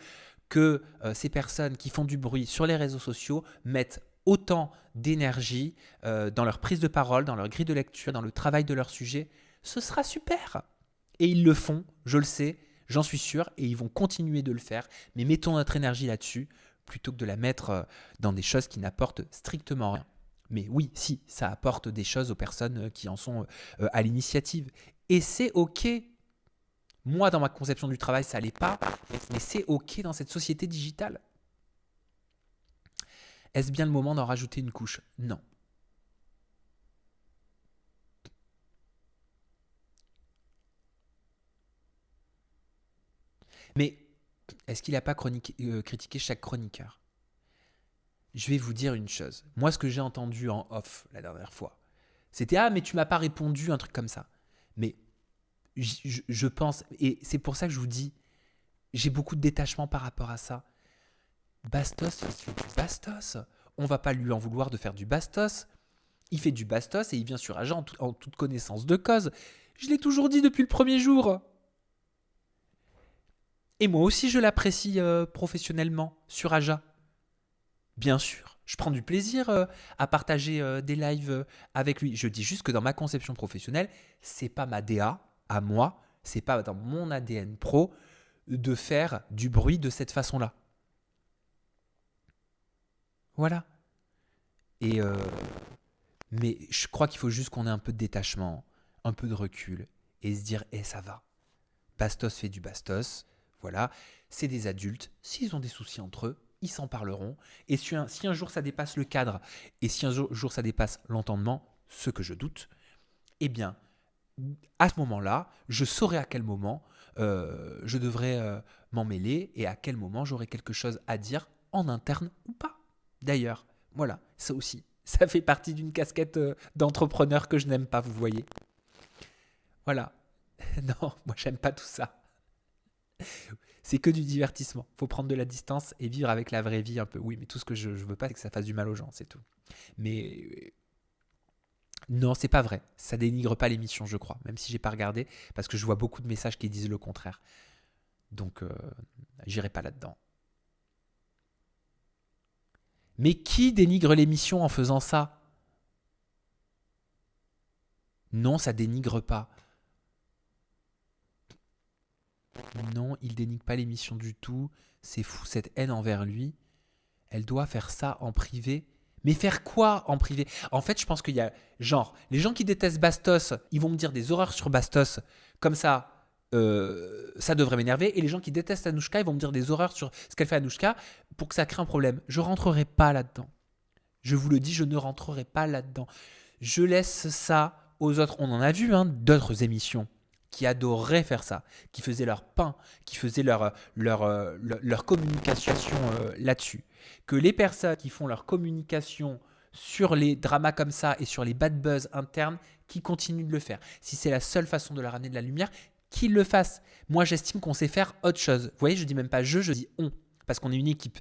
Que ces personnes qui font du bruit sur les réseaux sociaux mettent autant d'énergie dans leur prise de parole, dans leur grille de lecture, dans le travail de leur sujet. Ce sera super. Et ils le font, je le sais, j'en suis sûr, et ils vont continuer de le faire. Mais mettons notre énergie là-dessus plutôt que de la mettre dans des choses qui n'apportent strictement rien. Mais oui, si, ça apporte des choses aux personnes qui en sont à l'initiative. Et c'est OK. Moi, dans ma conception du travail, ça l'est pas, mais c'est OK dans cette société digitale. Est-ce bien le moment d'en rajouter une couche ? Non. Mais est-ce qu'il n'a pas critiqué chaque chroniqueur ? Je vais vous dire une chose. Moi, ce que j'ai entendu en off la dernière fois, c'était « Ah, mais tu m'as pas répondu », un truc comme ça. Mais je pense, et c'est pour ça que je vous dis, j'ai beaucoup de détachement par rapport à ça. Bastos, il fait du Bastos. On va pas lui en vouloir de faire du Bastos. Il fait du Bastos et il vient sur Aja en toute connaissance de cause. Je l'ai toujours dit depuis le premier jour. Et moi aussi, je l'apprécie professionnellement sur Aja. Bien sûr, je prends du plaisir à partager des lives avec lui. Je dis juste que dans ma conception professionnelle, c'est pas ma DA à moi, c'est pas dans mon ADN pro de faire du bruit de cette façon-là. Voilà. Et mais je crois qu'il faut juste qu'on ait un peu de détachement, un peu de recul et se dire ça va. Bastos fait du Bastos, voilà. C'est des adultes, s'ils ont des soucis entre eux, ils s'en parleront. Et si un jour ça dépasse le cadre et si un jour ça dépasse l'entendement, ce que je doute, eh bien, à ce moment-là, je saurai à quel moment je devrais m'en mêler et à quel moment j'aurai quelque chose à dire en interne ou pas. D'ailleurs, voilà, ça aussi, ça fait partie d'une casquette d'entrepreneur que je n'aime pas, vous voyez. Voilà. Non, moi j'aime pas tout ça. C'est que du divertissement. Faut prendre de la distance et vivre avec la vraie vie un peu. Oui, mais tout ce que je veux pas, c'est que ça fasse du mal aux gens, c'est tout. Mais non, c'est pas vrai. Ça dénigre pas l'émission, je crois. Même si j'ai pas regardé, parce que je vois beaucoup de messages qui disent le contraire. Donc, j'irai pas là-dedans. Mais qui dénigre l'émission en faisant ça ? Non, ça dénigre pas. Non, il dénigre pas l'émission du tout. C'est fou, cette haine envers lui. Elle doit faire ça en privé. Mais faire quoi en privé ? En fait, je pense qu'il y a... Genre, les gens qui détestent Bastos, ils vont me dire des horreurs sur Bastos. Comme ça devrait m'énerver. Et les gens qui détestent Anouchka, ils vont me dire des horreurs sur ce qu'elle fait à Anouchka pour que ça crée un problème. Je rentrerai pas là-dedans. Je vous le dis, je ne rentrerai pas là-dedans. Je laisse ça aux autres. On en a vu d'autres émissions qui adoraient faire ça, qui faisaient leur pain, qui faisaient leur communication là-dessus. Que les personnes qui font leur communication sur les dramas comme ça et sur les bad buzz internes, qui continuent de le faire. Si c'est la seule façon de leur amener de la lumière, qu'ils le fassent. Moi, j'estime qu'on sait faire autre chose. Vous voyez, je dis même pas je dis on, parce qu'on est une équipe.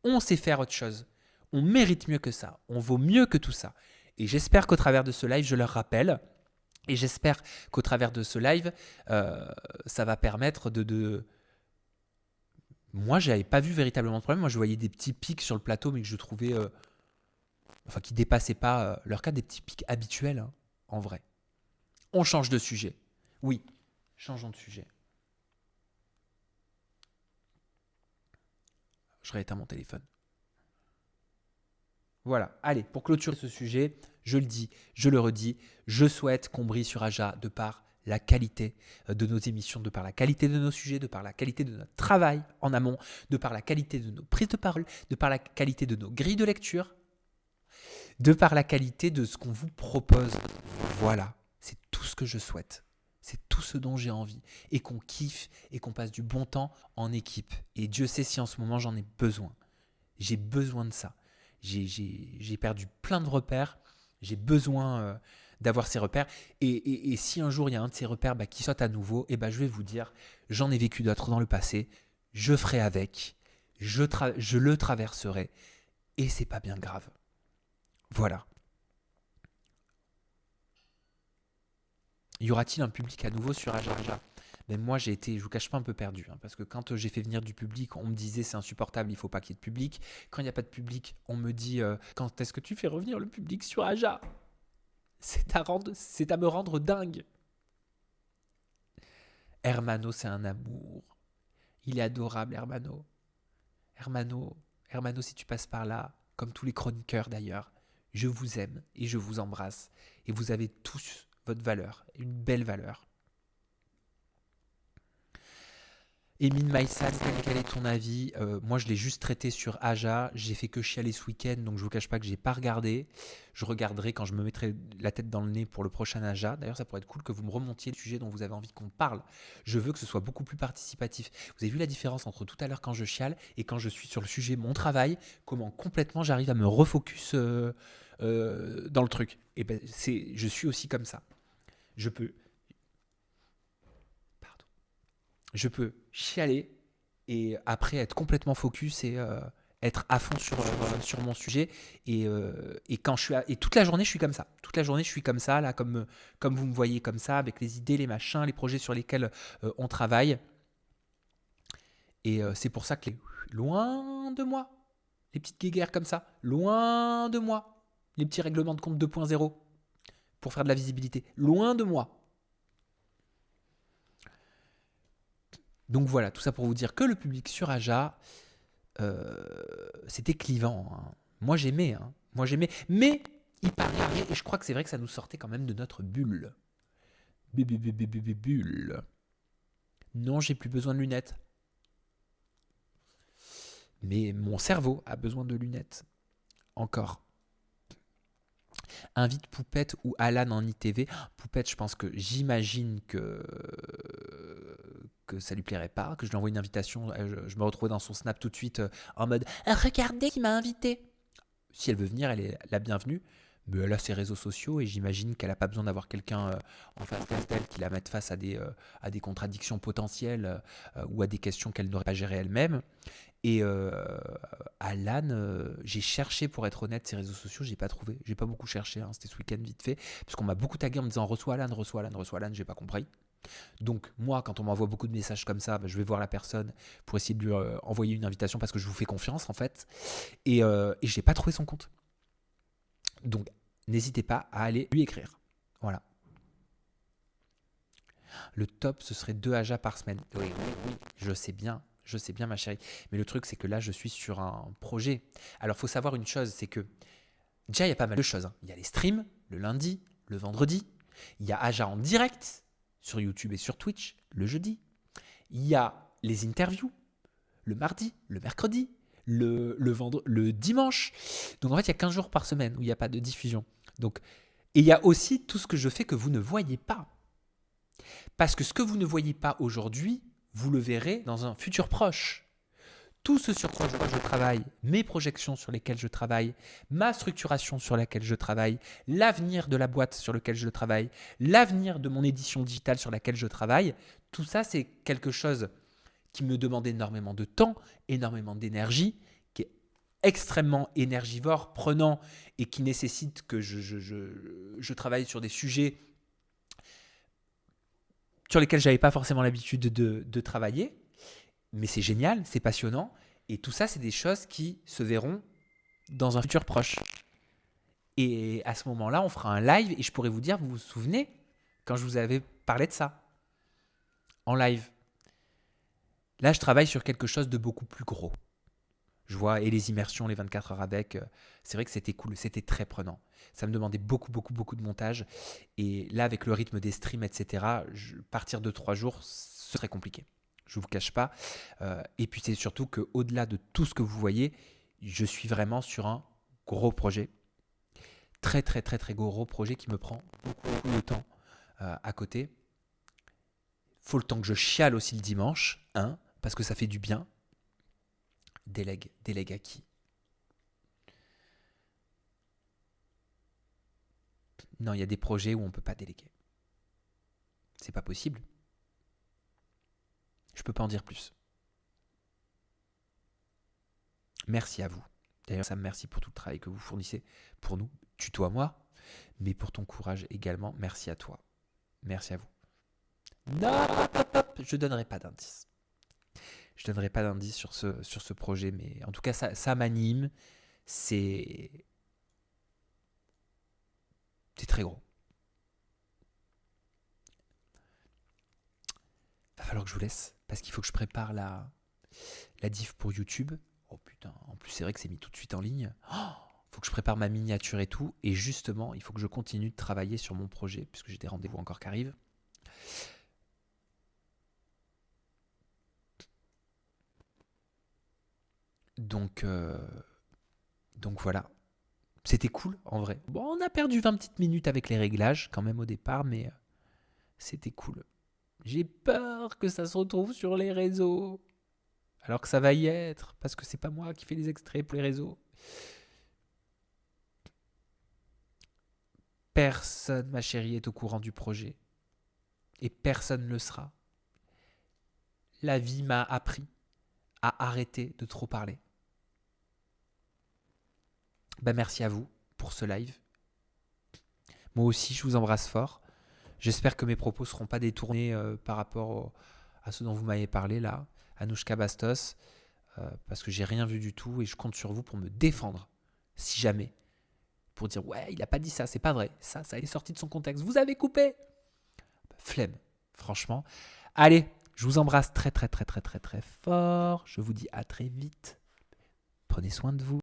On sait faire autre chose. On mérite mieux que ça. On vaut mieux que tout ça. Et j'espère qu'au travers de ce live, je leur rappelle. Et j'espère qu'au travers de ce live, ça va permettre de... Moi, je n'avais pas vu véritablement de problème. Moi, je voyais des petits pics sur le plateau, mais que je trouvais... qui ne dépassaient pas leur cas, des petits pics habituels, en vrai. On change de sujet. Oui, changeons de sujet. Je rééteins mon téléphone. Voilà, allez, pour clôturer ce sujet, je le dis, je le redis, je souhaite qu'on brille sur Aja de par la qualité de nos émissions, de par la qualité de nos sujets, de par la qualité de notre travail en amont, de par la qualité de nos prises de parole, de par la qualité de nos grilles de lecture, de par la qualité de ce qu'on vous propose. Voilà, c'est tout ce que je souhaite. C'est tout ce dont j'ai envie. Et qu'on kiffe et qu'on passe du bon temps en équipe. Et Dieu sait si en ce moment j'en ai besoin. J'ai besoin de ça. J'ai perdu plein de repères. J'ai besoin d'avoir ces repères. Et si un jour il y a un de ces repères qui saute à nouveau, je vais vous dire, j'en ai vécu d'autres dans le passé. Je ferai avec. Je le traverserai. Et c'est pas bien grave. Voilà. Y aura-t-il un public à nouveau sur Aja? Mais moi, j'ai été, je vous cache pas, un peu perdu. Parce que quand j'ai fait venir du public, on me disait c'est insupportable, il faut pas qu'il y ait de public. Quand il n'y a pas de public, on me dit quand est-ce que tu fais revenir le public sur Aja? C'est à me rendre dingue. Hermano, c'est un amour. Il est adorable, Hermano. Hermano, si tu passes par là, comme tous les chroniqueurs d'ailleurs, je vous aime et je vous embrasse. Et vous avez tous votre valeur, une belle valeur. Emine Maïsan, quel est ton avis? Moi, je l'ai juste traité sur Aja. J'ai fait que chialer ce week-end, donc je vous cache pas que j'ai pas regardé. Je regarderai quand je me mettrai la tête dans le nez pour le prochain Aja. D'ailleurs, ça pourrait être cool que vous me remontiez le sujet dont vous avez envie qu'on parle. Je veux que ce soit beaucoup plus participatif. Vous avez vu la différence entre tout à l'heure quand je chiale et quand je suis sur le sujet mon travail, comment complètement j'arrive à me refocus dans le truc. Et je suis aussi comme ça. Je peux chialer et après être complètement focus et être à fond sur mon sujet. Et quand et toute la journée, je suis comme ça. Toute la journée, je suis comme ça, là, comme vous me voyez comme ça, avec les idées, les machins, les projets sur lesquels on travaille. Et c'est pour ça que loin de moi, les petites guéguerres comme ça, loin de moi, les petits règlements de compte 2.0 pour faire de la visibilité, loin de moi. Donc voilà, tout ça pour vous dire que le public sur Aja, c'était clivant. Moi j'aimais, mais il paraît, et je crois que c'est vrai que ça nous sortait quand même de notre bulle. Bulle. Non, j'ai plus besoin de lunettes. Mais mon cerveau a besoin de lunettes. Encore. Invite Poupette ou Alan en ITV. Poupette, je pense que j'imagine que ça lui plairait pas, que je lui envoie une invitation. Je me retrouvais dans son Snap tout de suite en mode « Regardez qui m'a invité !» Si elle veut venir, elle est la bienvenue. Mais elle a ses réseaux sociaux et j'imagine qu'elle n'a pas besoin d'avoir quelqu'un en face d'elle qui la mette face à des contradictions potentielles ou à des questions qu'elle n'aurait pas gérées elle-même. Et Alan, j'ai cherché, pour être honnête, ses réseaux sociaux, j'ai pas trouvé. J'ai pas beaucoup cherché, c'était ce week-end vite fait, parce qu'on m'a beaucoup tagué en me disant reçois Alan, j'ai pas compris. Donc moi, quand on m'envoie beaucoup de messages comme ça, je vais voir la personne pour essayer de lui envoyer une invitation parce que je vous fais confiance en fait. Et je n'ai pas trouvé son compte. Donc n'hésitez pas à aller lui écrire. Voilà. Le top, ce serait 2 Aja par semaine. Oui, je sais bien ma chérie. Mais le truc, c'est que là, je suis sur un projet. Alors, il faut savoir une chose, c'est que déjà, il y a pas mal de choses. Il y a les streams, le lundi, le vendredi. Il y a Aja en direct sur YouTube et sur Twitch, le jeudi. Il y a les interviews, le mardi, le mercredi, le dimanche. Donc, en fait, il y a 15 jours par semaine où il n'y a pas de diffusion. Donc, Et il y a aussi tout ce que je fais que vous ne voyez pas. Parce que ce que vous ne voyez pas aujourd'hui, vous le verrez dans un futur proche. Tout ce sur quoi je travaille, mes projections sur lesquelles je travaille, ma structuration sur laquelle je travaille, l'avenir de la boîte sur lequel je travaille, l'avenir de mon édition digitale sur laquelle je travaille, tout ça, c'est quelque chose qui me demande énormément de temps, énormément d'énergie, qui est extrêmement énergivore, prenant et qui nécessite que je travaille sur des sujets sur lesquels je n'avais pas forcément l'habitude de travailler. Mais c'est génial, c'est passionnant. Et tout ça, c'est des choses qui se verront dans un futur proche. Et à ce moment-là, on fera un live et je pourrais vous dire, vous vous souvenez, quand je vous avais parlé de ça, en live. Là, je travaille sur quelque chose de beaucoup plus gros. Je vois, et les immersions, les 24 heures avec, c'est vrai que c'était cool, c'était très prenant. Ça me demandait beaucoup de montage. Et là, avec le rythme des streams, etc., partir de 3 jours, ce serait compliqué. Je ne vous cache pas. Et puis c'est surtout qu'au-delà de tout ce que vous voyez, je suis vraiment sur un gros projet. Très gros projet qui me prend beaucoup de temps à côté. Faut le temps que je chiale aussi le dimanche, hein, parce que ça fait du bien. Délègue à qui? Non, il y a des projets où on ne peut pas déléguer. C'est pas possible. Je ne peux pas en dire plus. Merci à vous. D'ailleurs, Sam, merci pour tout le travail que vous fournissez pour nous. Tutoie-moi, mais pour ton courage également. Merci à toi. Merci à vous. Non, je ne donnerai pas d'indice. Je ne donnerai pas d'indice sur ce projet, mais en tout cas, ça m'anime. C'est très gros. Va falloir que je vous laisse, parce qu'il faut que je prépare la diff pour YouTube. Oh putain, en plus c'est vrai que c'est mis tout de suite en ligne. Faut que je prépare ma miniature et tout. Et justement, il faut que je continue de travailler sur mon projet, puisque j'ai des rendez-vous encore qui arrivent. Donc voilà. C'était cool en vrai. Bon, on a perdu 20 petites minutes avec les réglages quand même au départ, mais c'était cool. J'ai peur que ça se retrouve sur les réseaux. Alors que ça va y être, parce que c'est pas moi qui fais les extraits pour les réseaux. Personne, ma chérie, est au courant du projet. Et personne ne le sera. La vie m'a appris à arrêter de trop parler. Merci à vous pour ce live. Moi aussi, je vous embrasse fort. J'espère que mes propos ne seront pas détournés par rapport à ce dont vous m'avez parlé là, Anouchka Bastos, parce que j'ai rien vu du tout et je compte sur vous pour me défendre, si jamais, pour dire ouais, il n'a pas dit ça, c'est pas vrai, ça est sorti de son contexte, vous avez coupé. Flemme, franchement. Allez, je vous embrasse très fort, je vous dis à très vite. Prenez soin de vous.